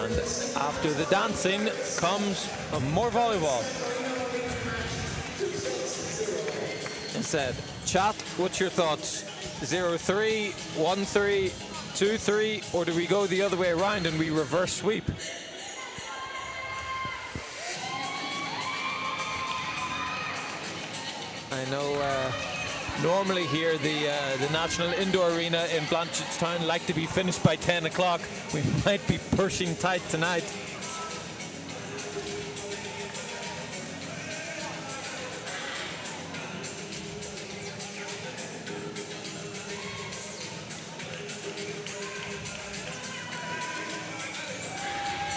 And after the dancing comes more volleyball. Instead, chat, what's your thoughts? 0-3, 1-3, 2-3, or do we go the other way around and we reverse sweep? I know normally here the National Indoor Arena in Blanchardstown like to be finished by 10 o'clock. We might be pushing tight tonight.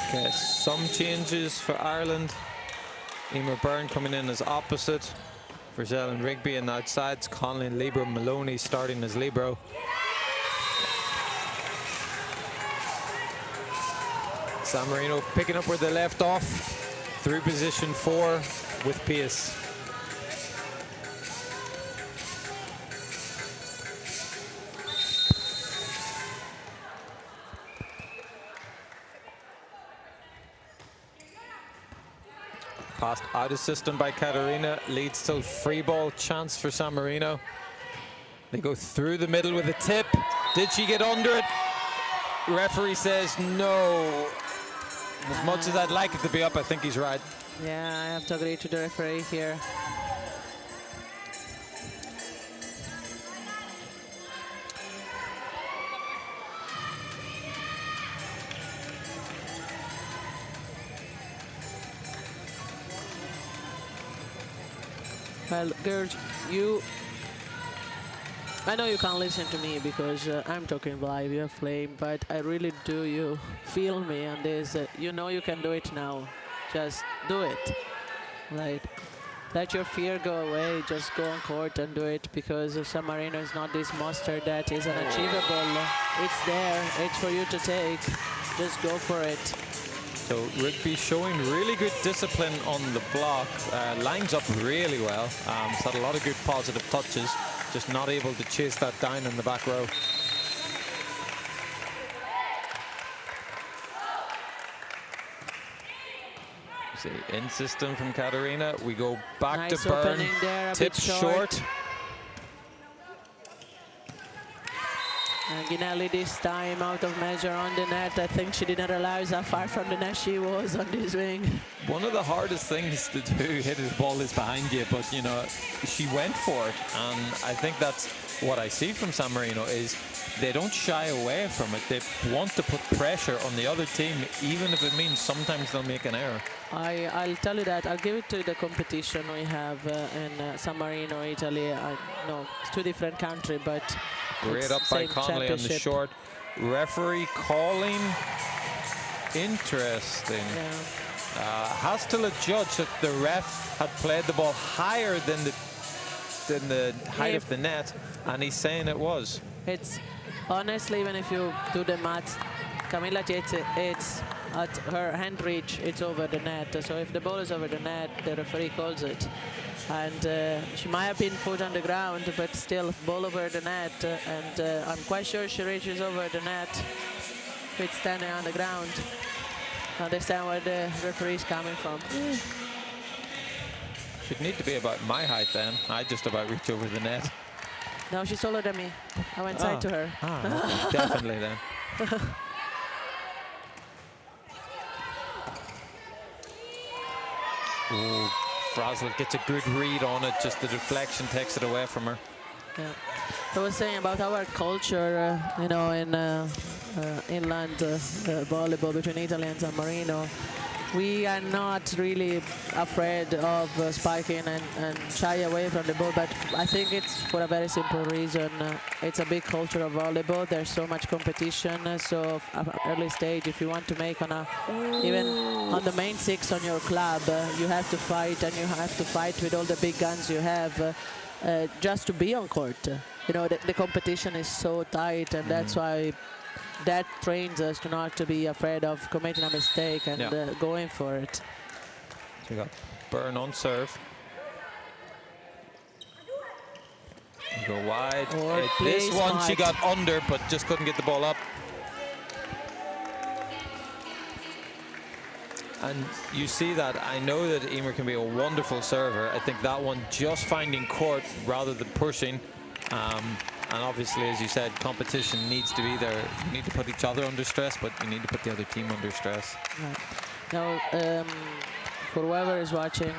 Okay, some changes for Ireland. Emer Byrne coming in as opposite. Frizzell and Rigby and outsides. Connolly and libero. Maloney starting as libero. San Marino picking up where they left off through position 4 with pace. Passed out of system by Katerina, leads to free ball chance for San Marino. They go through the middle with a tip. Did she get under it? Referee says no. As much as I'd like it to be up, I think he's right. Yeah, I have to agree to the referee here. Well, girls, I know you can't listen to me because I'm talking live, you're playing, but I really do. You feel me on this. You know you can do it now. Just do it. Like, let your fear go away. Just go on court and do it, because San Marino is not this monster that is unachievable. It's there. It's for you to take. Just go for it. So Rugby showing really good discipline on the block. Lines up really well. It's had a lot of good positive touches. Just not able to chase that down in the back row. See, in system from Katarina. We go back Nice to Byrne. opening there, a Tip bit short. And Ginelli this time out of measure on the net. I think she didn't realize how far from the net she was on this wing. One of the hardest things to do, hit his ball is behind you, but you know, she went for it. And I think that's what I see from San Marino is they don't shy away from it. They want to put pressure on the other team, even if it means sometimes they'll make an error. I'll tell you that. I'll give it to the competition we have in San Marino, Italy. I know it's two different countries, but Great it's up by same Connolly on the championship. short. Referee calling. Interesting. Yeah. Has to judge that the ref had played the ball higher than the height of the net, and he's saying it was. It's honestly, even if you do the math, Camilla it's at her hand reach, it's over the net. So if the ball is over the net, the referee calls it. And she might have been foot on the ground, but still ball over the net. And I'm quite sure she reaches over the net if it's standing on the ground. I understand where the referee is coming from. Should need to be about my height then. I just about reach over the net. No, she's taller than me. I went side to her. Okay. Definitely then. Ooh, Fraslett gets a good read on it. Just the deflection takes it away from her. Yeah. I was saying about our culture, you know, in inland volleyball between Italy and San Marino. We are not really afraid of spiking and shy away from the ball, but I think it's for a very simple reason. It's a big culture of volleyball. There's so much competition. So at an early stage, if you want to make even on the main six on your club, you have to fight, and you have to fight with all the big guns you have just to be on court. You know, the competition is so tight, and that's why that trains us to not to be afraid of committing a mistake and going for it. So you got Byrne on serve. You go wide. This one she got under, but just couldn't get the ball up. And you see that. I know that Emer can be a wonderful server. I think that one just finding court rather than pushing. And obviously, as you said, competition needs to be there. You need to put each other under stress, but you need to put the other team under stress. Right. Now, for whoever is watching,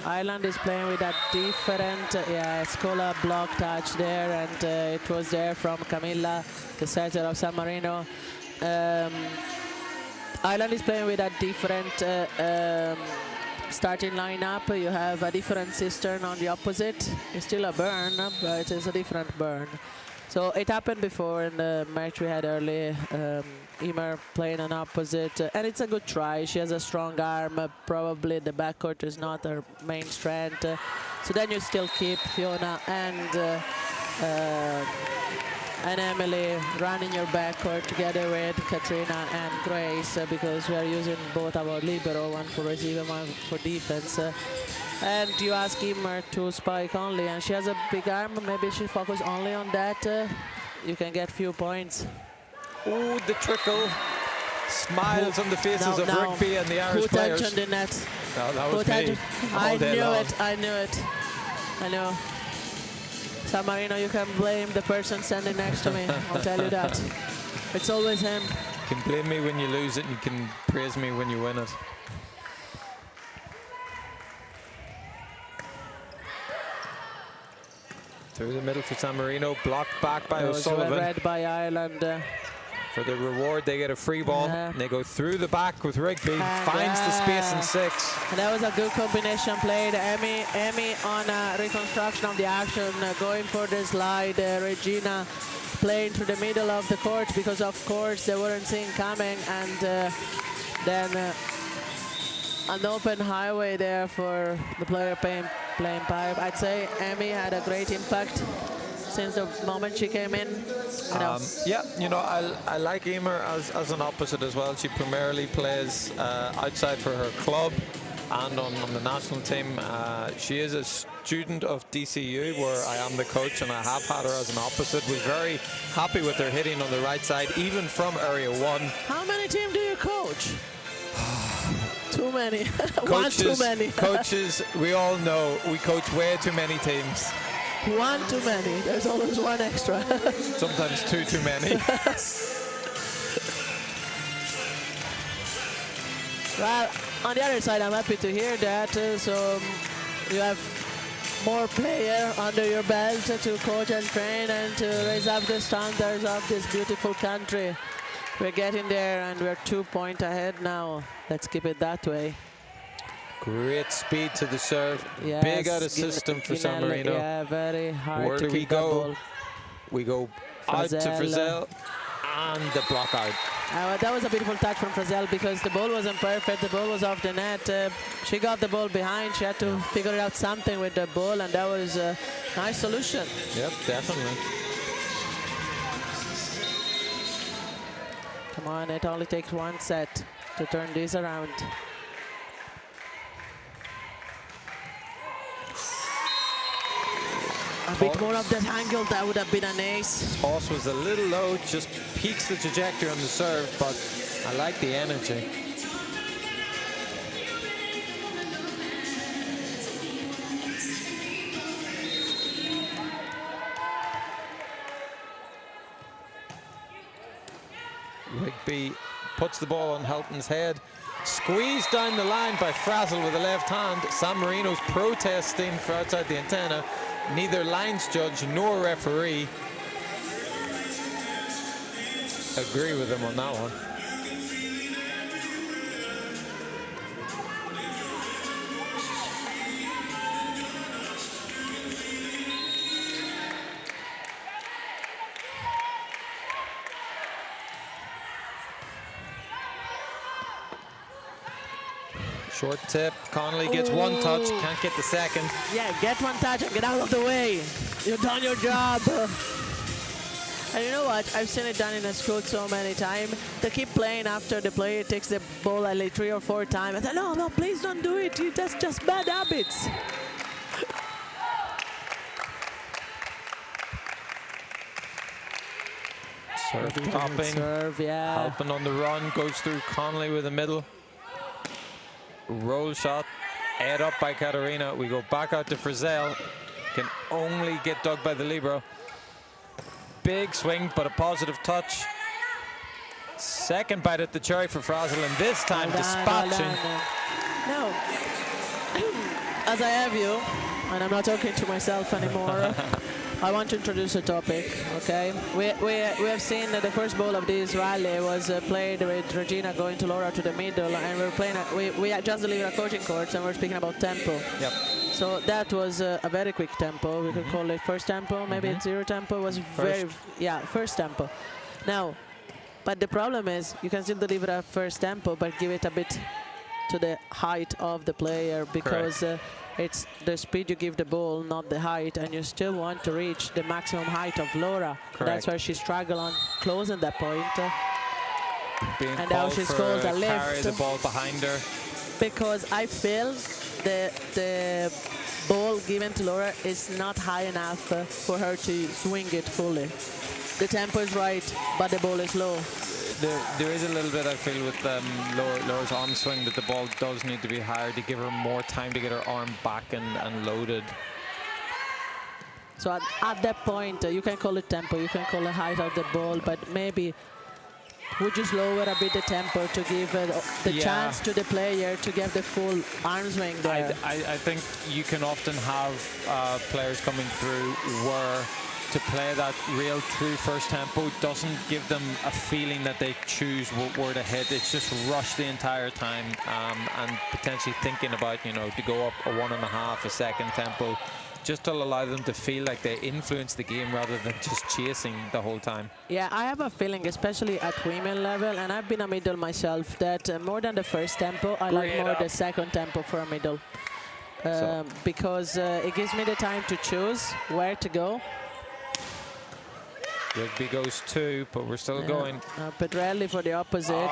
Ireland is playing with a different Scola block touch there, and it was there from Camilla, the setter of San Marino. Ireland is playing with a different starting lineup. You have a different cistern on the opposite. It's still a burn, but it's a different burn. So it happened before in the match we had early. Emer playing an opposite, and it's a good try. She has a strong arm. Probably the backcourt is not her main strength. So then you still keep Fiona and Emily running your backcourt together with Katrina and Grace, because we are using both our libero, one for receive, one for defense. And you ask Emer to spike only, and she has a big arm. Maybe she focus only on that. You can get few points. Ooh, the trickle. Smiles on the faces of Rugby and the Irish players. Who touched the net? No, that was me. I knew it. I know. San Marino, you can blame the person standing next to me. I'll tell you that. It's always him. You can blame me when you lose it, and you can praise me when you win it. Through the middle for San Marino, blocked back by O'Sullivan. Read by Ireland. For the reward, they get a free ball. And they go through the back with Rigby, finds the space in 6. And that was a good combination played. Emmy on a reconstruction of the action, going for the slide. Regina playing through the middle of the court, because of course they weren't seeing coming. And then an open highway there for the player playing pipe. I'd say Amy had a great impact since the moment she came in. Yeah, you know, I like Emer as an opposite as well. She primarily plays outside for her club and on the national team. She is a student of DCU, where I am the coach, and I have had her as an opposite. Was very happy with her hitting on the right side, even from Area 1. How many teams do you coach? Too many. Coaches, One too many. Coaches, we all know we coach way too many teams. One too many. There's always one extra. Sometimes too many. Well, on the other side, I'm happy to hear that. So you have more player under your belt to coach and train and to raise up the standards of this beautiful country. We're getting there, and we're 2 points ahead now. Let's keep it that way. Great speed to the serve. Yes, Big out of system for San Marino. Yeah, very hard Where to do we keep that go? ball. We go out to Frizzell and the block out. That was a beautiful touch from Frizzell, because the ball wasn't perfect. The ball was off the net. She got the ball behind. She had to figure out something with the ball, and that was a nice solution. Yep, definitely. Come on, it only takes one set to turn this around. A bit more of that angle, that would have been an ace. Toss was a little low, just peaks the trajectory on the serve, but I like the energy. Rigby puts the ball on Helton's head. Squeezed down the line by Frazzle with the left hand. San Marino's protesting for outside the antenna. Neither lines judge nor referee agree with him on that one. Short tip, Connolly gets one touch, can't get the second. Yeah, get one touch and get out of the way. You've done your job. And you know what? I've seen it done in a school so many times. They keep playing after the player takes the ball like 3 or 4 times. I thought, no, please don't do it. That's just bad habits. Serve topping, serve, yeah. helping on the run, goes through Connolly with the middle. Roll shot, ate up by Katarina. We go back out to Frizzell. Can only get dug by the libero. Big swing, but a positive touch. Second bite at the cherry for Frazzle, and this time dispatching. No, as I have you, and I'm not talking to myself anymore, I want to introduce a topic, okay? We have seen that the first ball of this rally was played with Regina going to Laura to the middle, and we're playing. We just delivered a coaching course, and we're speaking about tempo. Yep. So that was a very quick tempo. We could call it first tempo. Maybe it's zero tempo. It was first tempo. Now, but the problem is you can still deliver a first tempo, but give it a bit to the height of the player, because it's the speed you give the ball, not the height, and you still want to reach the maximum height of Laura. That's where she struggled on closing that point. And now she's called a lift. Carry the ball behind her. Because I feel the ball given to Laura is not high enough for her to swing it fully. The tempo is right, but the ball is low. There is a little bit, I feel, with Laura's arm swing, that the ball does need to be higher to give her more time to get her arm back and loaded. So at that point, you can call it tempo, you can call it height of the ball, but maybe would just lower a bit the tempo to give the chance to the player to get the full arm swing there. I think you can often have players coming through where to play that real true first tempo doesn't give them a feeling that they choose where to hit. It's just rush the entire time, and potentially thinking about, to go up a 1.5 a second tempo just to allow them to feel like they influence the game rather than just chasing the whole time. Yeah, I have a feeling, especially at women level, and I've been a middle myself, that more than the first tempo, I like more the second tempo for a middle. Because it gives me the time to choose where to go. Rugby goes 2, but we're still going. Petrelli for the opposite.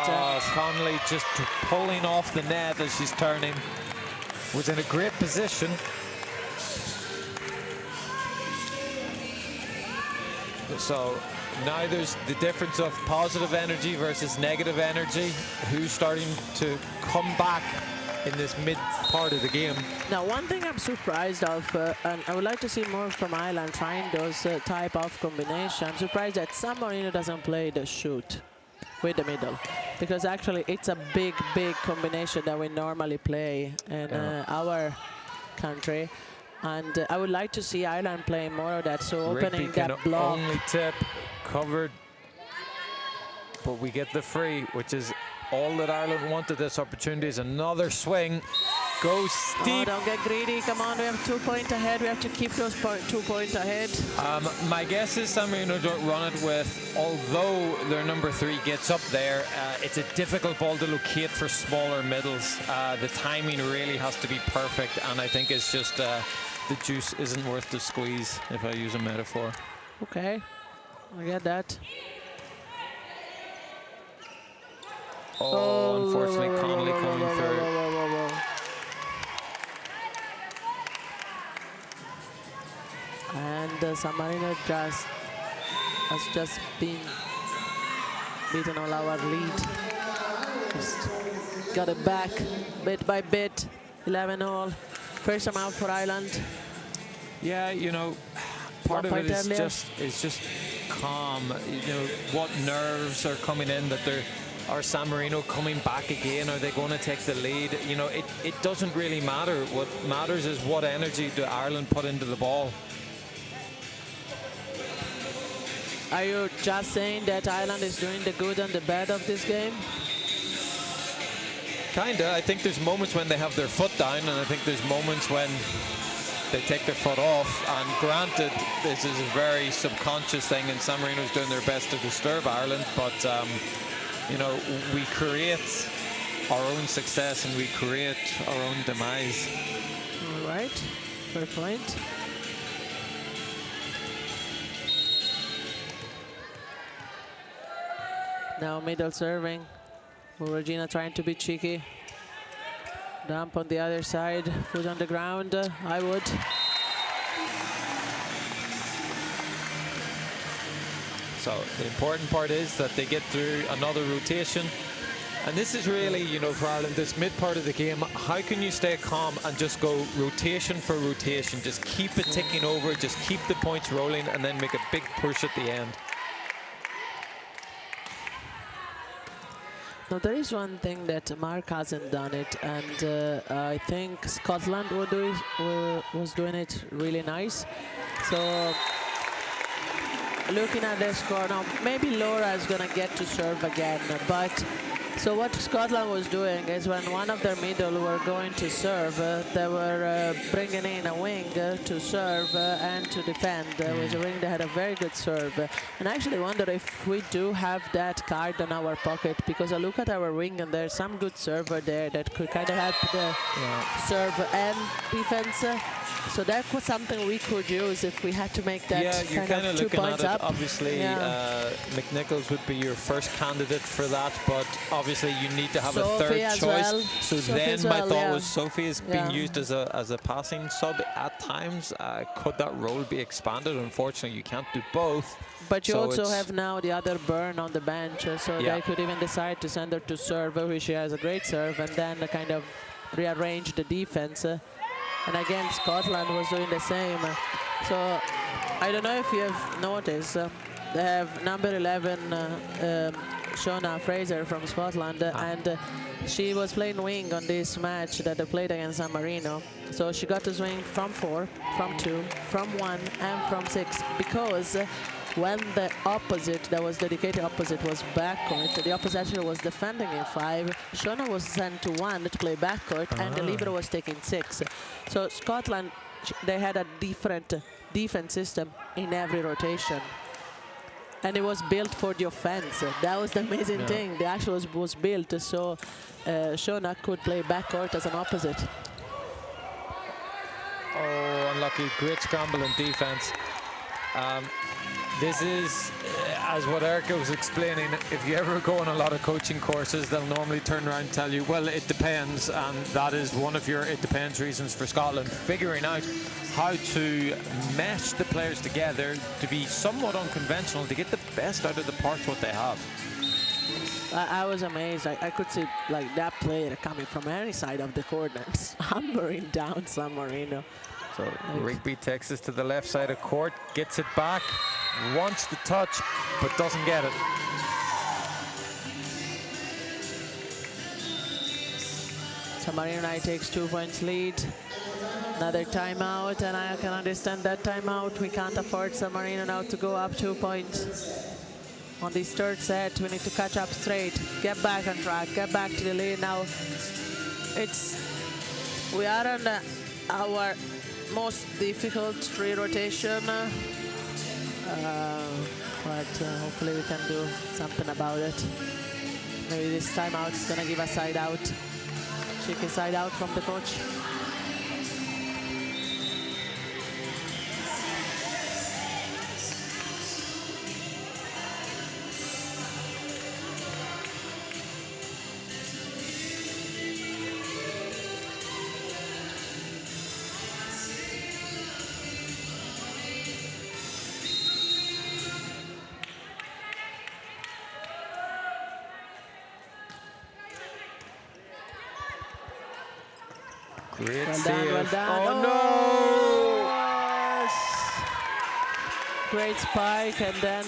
Connolly just pulling off the net as she's turning. Was in a great position. So now there's the difference of positive energy versus negative energy. Who's starting to come back in this mid part of the game? Now, one thing I'm surprised of, and I would like to see more from Ireland trying those type of combination. I'm surprised that San Marino doesn't play the shoot with the middle, because actually it's a big combination that we normally play in our country. And I would like to see Ireland playing more of that, so opening that block. Only tip covered, but we get the free, which is all that Ireland wanted. This opportunity is another swing. Goes steep. Oh, don't get greedy. Come on, we have 2 points ahead. We have to keep those 2 points ahead. My guess is San Marino don't run it with, although their number 3 gets up there, it's a difficult ball to locate for smaller middles. The timing really has to be perfect, and I think it's just the juice isn't worth the squeeze, if I use a metaphor. Okay, I get that. Oh, unfortunately, Connolly coming through. And San Marino has just been beaten all our lead. Just got it back bit by bit, 11-all. First time out for Ireland. Yeah, you know, part of it is just calm. You know, what nerves are coming in that they're. Are San Marino coming back again? Are they going to take the lead? You know, it doesn't really matter. What matters is what energy do Ireland put into the ball. Are you just saying that Ireland is doing the good and the bad of this game? Kinda. I think there's moments when they have their foot down, and I think there's moments when they take their foot off. And granted, this is a very subconscious thing, and San Marino's doing their best to disturb Ireland, but you know, we create our own success and we create our own demise. All right, fair point. Now middle serving. Regina trying to be cheeky. Dump on the other side, foot on the ground. I would. So the important part is that they get through another rotation. And this is really, you know, for Ireland, this mid part of the game, how can you stay calm and just go rotation for rotation? Just keep it ticking over, just keep the points rolling, and then make a big push at the end. Now there is one thing that Mark hasn't done it, and I think Scotland was doing it really nice. So looking at their score now, maybe Laura is gonna get to serve again, but so what Scotland was doing is when one of their middle were going to serve, they were bringing in a wing to serve and to defend. It was a wing that had a very good serve. And I actually wonder if we do have that card in our pocket, because I look at our wing and there's some good server there that could kind of help the serve and defense. So that was something we could use if we had to make that kind of 2 points up. Obviously, McNichols would be your first candidate for that, but obviously you need to have Sophie a third as choice. well. So Sophie then as my well, thought was Sophie is being used as a passing sub at times. Could that role be expanded? Unfortunately, you can't do both. But you So also it's- have now the other Byrne on the bench, so they could even decide to send her to serve, which she has a great serve, and then kind of rearrange the defense. And again, Scotland was doing the same. So I don't know if you have noticed, they have number 11, Shona Fraser from Scotland, and she was playing wing on this match that they played against San Marino. So she got to swing from 4, from 2, from 1, and from 6, because when the opposite, that was dedicated opposite, was backcourt, the opposite actually was defending in 5. Shona was sent to 1 to play backcourt, and the libero was taking 6. So Scotland they had a different defense system in every rotation. And it was built for the offense. That was the amazing thing. The actual was built so Fiona could play backcourt as an opposite. Oh, unlucky. Great scramble in defense. This is, as what Erica was explaining, if you ever go on a lot of coaching courses, they'll normally turn around and tell you, well, it depends, and that is one of your it depends reasons for Scotland, figuring out how to mesh the players together to be somewhat unconventional, to get the best out of the parts what they have. I was amazed. I could see like that player coming from any side of the court and hammering down San Marino. So Rigby takes us to the left side of court, gets it back, wants the touch, but doesn't get it. San Marino now takes 2 points lead. Another timeout, and I can understand that timeout. We can't afford San Marino now to go up 2 points. On this third set, we need to catch up straight, get back on track, get back to the lead. Now, we are on our most difficult rotation, but hopefully we can do something about it. Maybe this timeout is gonna give a side out, cheeky side out from the coach. Great Well save. done, well done. Oh, no! Yes. Great spike, and then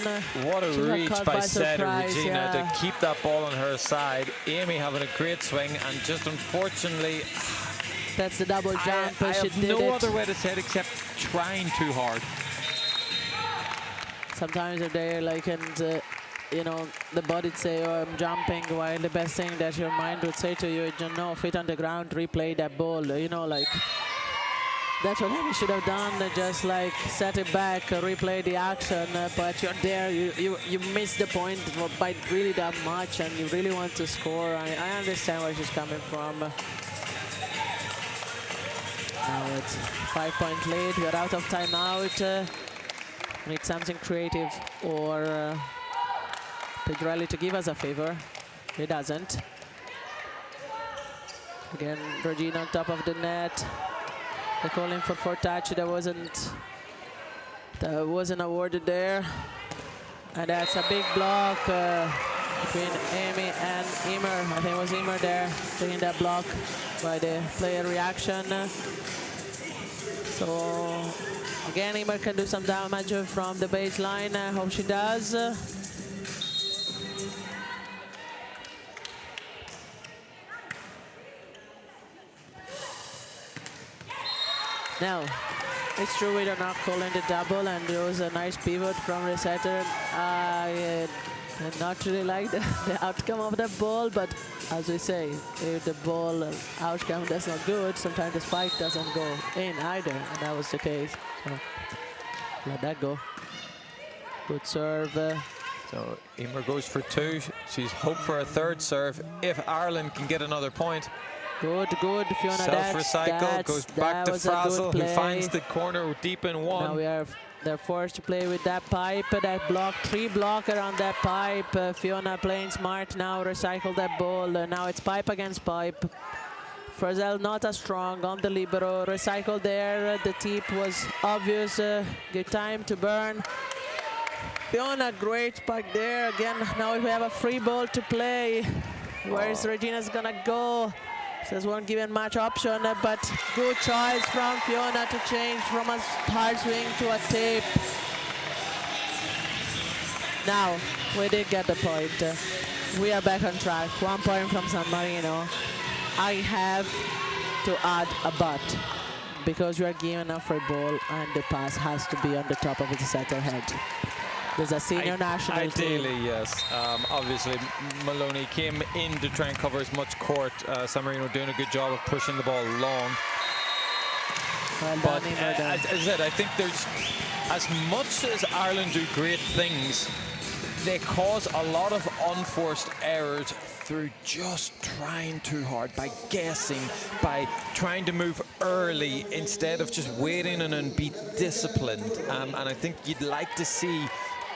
What a she got reach caught by by setter surprise, Regina yeah. to keep that ball on her side. Amy having a great swing, and just unfortunately, that's the double jump. I She have did no it. other way to say it except trying too hard. Sometimes you're there, like, and you know, the body say, oh, I'm jumping, while the best thing that your mind would say to you is, you know, feet on the ground, replay that ball, you know, like, that's what Amy should have done, just like set it back, replay the action, but you're there, you miss the point by really that much, and you really want to score. I understand where she's coming from. Now it's 5-point lead, we're out of timeout. Need something creative, or Pedrelli to give us a favor. He doesn't. Again, Regina on top of the net. They're calling for touch. That wasn't awarded there. And that's a big block between Amy and Emer. I think it was Emer there taking that block by the player reaction. So again, Emer can do some damage from the baseline. I hope she does. Now, it's true we are not calling the double, and there was a nice pivot from the setter. I not really like the outcome of the ball, but as we say, if the ball outcome is not good, sometimes the spike doesn't go in either, and that was the case. So let that go. Good serve. So Emer goes for 2. She's hoped for a third serve if Ireland can get another point. Good, Fiona. Self-recycle, goes back to Frazzle, who finds the corner deep in 1. Now they're forced to play with that pipe, that block, 3 blocker on that pipe. Fiona playing smart now, recycle that ball. Now it's pipe against pipe. Frazzle not as strong on the libero, recycle there. The tip was obvious, good time to burn. Fiona, great spike there. Again, now we have a free ball to play. Where is Regina's gonna go? Says won't given much option, but good choice from Fiona to change from a hard swing to a tip. Now, we did get the point. We are back on track. 1 point from San Marino. I have to add a but, because we are given a free ball and the pass has to be on the top of the setter head. There's a senior national Ideally, team. yes. Obviously, Maloney came in to try and cover as much court. San Marino doing a good job of pushing the ball long. Well But done, Emer, there. as I said, I think there's, as much as Ireland do great things, they cause a lot of unforced errors through just trying too hard, by guessing, by trying to move early instead of just waiting and be disciplined. And I think you'd like to see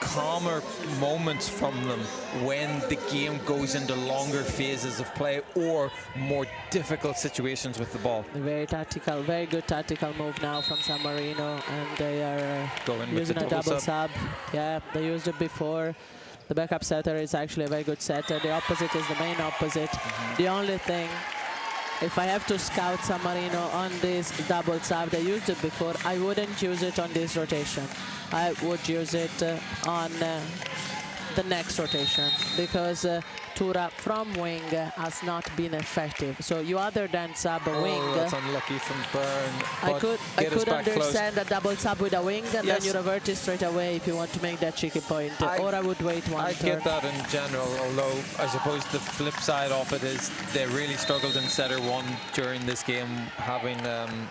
calmer moments from them when the game goes into longer phases of play or more difficult situations with the ball. Very tactical, very good tactical move now from San Marino, and they are Going with using the a double double sub. sub. Yeah, they used it before. The backup setter is actually a very good setter. The opposite is the main opposite. The only thing, if I have to scout San Marino on this double sub, they used it before, I wouldn't use it on this rotation. I would use it on the next rotation, because Tura from wing has not been effective. So you other than sub a wing. That's unlucky from Byrne. I but could get us back understand a double sub with a wing, and Yes. then you revert it straight away if you want to make that cheeky point. Or I would wait one I turn. get that in general, although I suppose the flip side of it is they really struggled in setter one during this game, having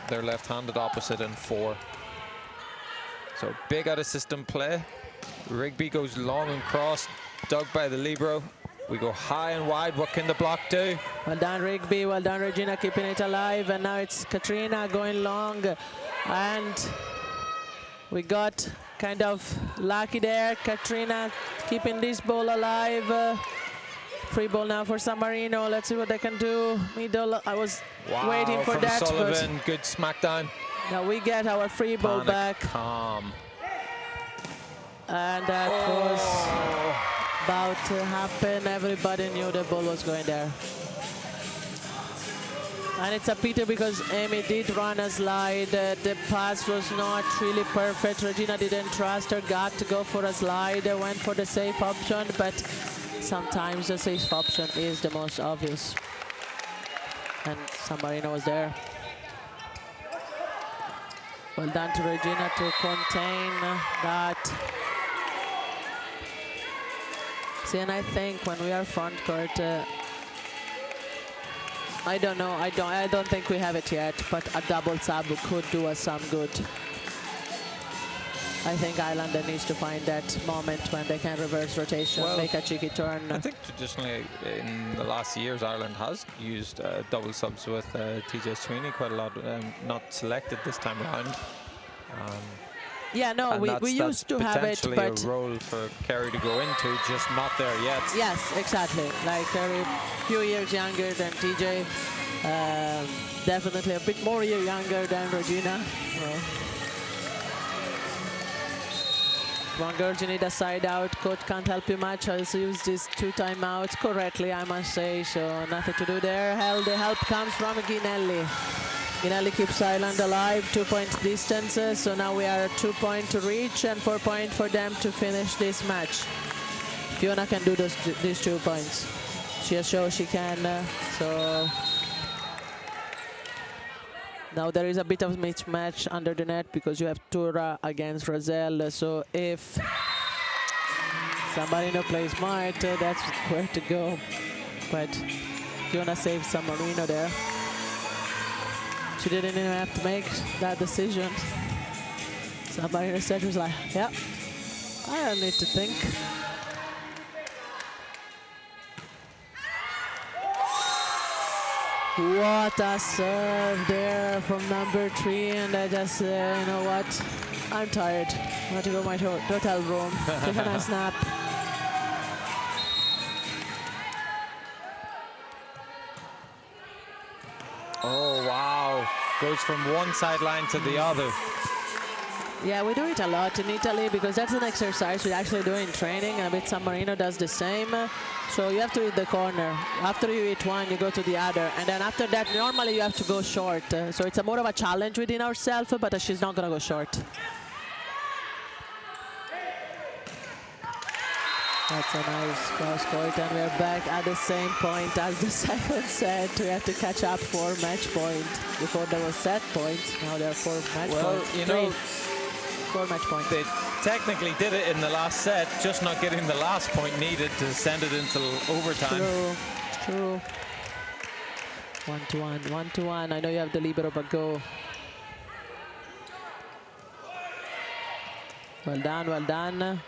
their left-handed opposite in 4. So big out of system play. Rigby goes long and cross, dug by the libero. We go high and wide. What can the block do? Well done, Rigby. Well done, Regina, keeping it alive. And now it's Katrina going long. And we got kind of lucky there. Katrina keeping this ball alive. Free ball now for San Marino. Let's see what they can do. Middle, I was waiting for from that. Sullivan, good smackdown. But now we get our free ball Panic back. calm. And that was about to happen. Everybody knew the ball was going there. And it's a pity because Amy did run a slide. The pass was not really perfect. Regina didn't trust her gut to go for a slide. Went for the safe option, but sometimes the safe option is the most obvious. And San Marino was there. Well done to Regina to contain that. See, and I think when we are front court, I don't know. I don't think we have it yet. But a double sub could do us some good. I think Ireland needs to find that moment when they can reverse rotation, Well, make a cheeky turn. I think traditionally in the last years Ireland has used double subs with TJ Sweeney quite a lot, not selected this time around. Yeah, no, And we that's used to have it, potentially but a role for Kerry to go into, just not there yet. yes, exactly. Like a few years younger than TJ, definitely a bit more younger than Regina. Well, one girl, you need a side out. Coach can't help you much. Also used these 2 timeouts correctly, I must say. So nothing to do there. The help comes from Ginelli. Ginelli keeps Ireland alive, 2-point distance. So now we are 2 points to reach and 4 points for them to finish this match. Fiona can do these 2 points. She has shown she can. So now there is a bit of mismatch under the net because you have Tura against Roselle. So if San Marino plays smart, that's where to go. But Fiona saves San Marino there. She didn't even have to make that decision. San Marino said, was like, yeah, I don't need to think. What a serve there from number 3, and I just, you know what, I'm tired. I want to go to my hotel room, take a nice nap. Oh, wow. Goes from one sideline to the other. Yeah, we do it a lot in Italy because that's an exercise we actually do in training, and a bit San Marino does the same. So you have to hit the corner. After you hit one, you go to the other. And then after that, normally you have to go short. So it's a more of a challenge within ourselves, but she's not going to go short. That's a nice cross court, and we're back at the same point as the second set. We have to catch up 4 match points. Before there was set points, now there are 4 match points. Well, you know, 4 match points. they technically did it in the last set, just not getting the last point needed to send it into overtime. True. 1-1. I know you have the libero, but go. Well done, well done.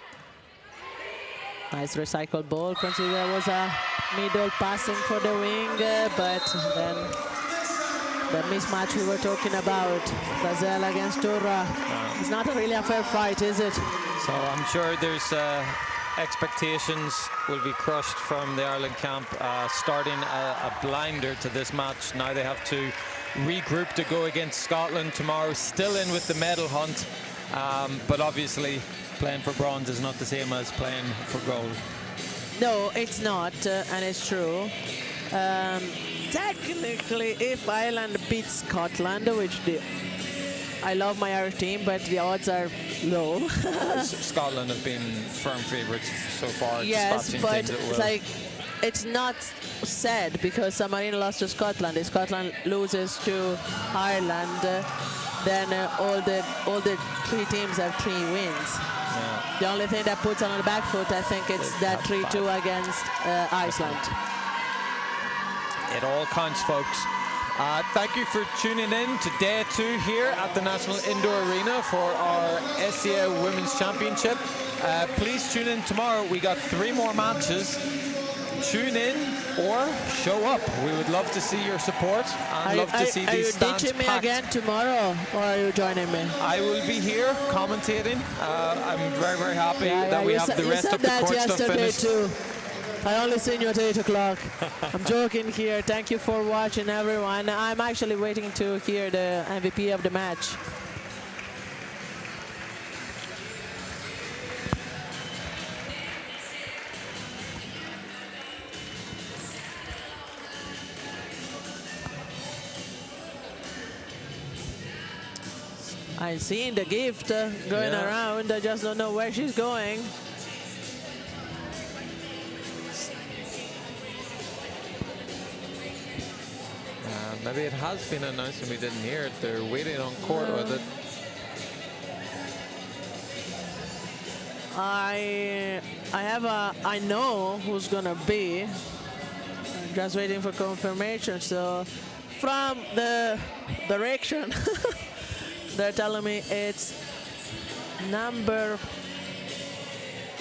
Nice recycled ball. Consider there was a middle passing for the wing, but then the mismatch we were talking about, Brazil against Turra. It's not really a fair fight, is it? So I'm sure there's expectations will be crushed from the Ireland camp, starting a blinder to this match. Now they have to regroup to go against Scotland tomorrow, still in with the medal hunt, but obviously playing for bronze is not the same as playing for gold. No, it's not, and it's true. Technically, if Ireland beats Scotland, which I love my Irish team, but the odds are low. Scotland have been firm favourites so far. Yes, dispatching but teams at will. it's like, it's not said because San Marino lost to Scotland. If Scotland loses to Ireland, then all the three teams have 3 wins. Yeah. The only thing that puts on the back foot, I think, it's that 3-2 against Iceland. It all counts, folks. Thank you for tuning in to day 2 here at the National Indoor Arena for our SCA Women's Championship. Please tune in tomorrow. We got 3 more matches. Tune in or show up. We would love to see your support and love to see these stands Are you ditching me packed. again tomorrow, or are you joining me? I will be here commentating. I'm very, very happy that we have the rest of the court stuff finished. Too. I only seen you at 8 o'clock. I'm joking here. Thank you for watching, everyone. I'm actually waiting to hear the MVP of the match. I'm seeing the gift going around. I just don't know where she's going. Maybe it has been announced and we didn't hear it. They're waiting on court with it. I know who's gonna be. I'm just waiting for confirmation. So from the direction, they're telling me it's number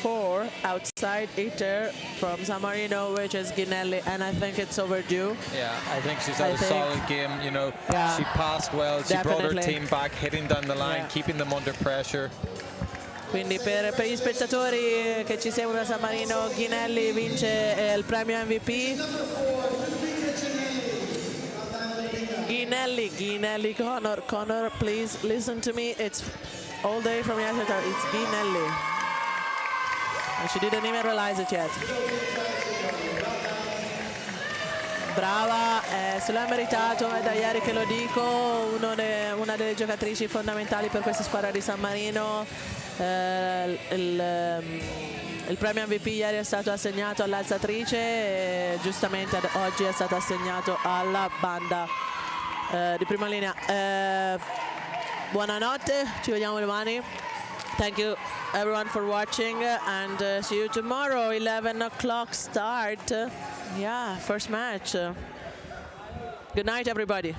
4 outside ITER from San Marino, which is Ginelli, and I think it's overdue. Yeah, I think she's had a solid game. You know, Yeah, she passed well. She brought her definitely. team back, hitting down the line, Yeah. keeping them under pressure. Quindi per gli spettatori che ci seguono a San Marino, Ginelli vince il premio MVP. Ginelli, Connor, please listen to me. It's all day from yesterday. It's Ginelli. And she didn't even realize it yet. Brava, se l'ha meritato, è da ieri che lo dico, una delle giocatrici fondamentali per questa squadra di San Marino. Il premio MVP ieri è stato assegnato all'alzatrice e giustamente oggi è stato assegnato alla banda di prima linea. Buonanotte, ci vediamo domani. Thank you everyone for watching and see you tomorrow, 11 o'clock start. Yeah, first match. Good night, everybody.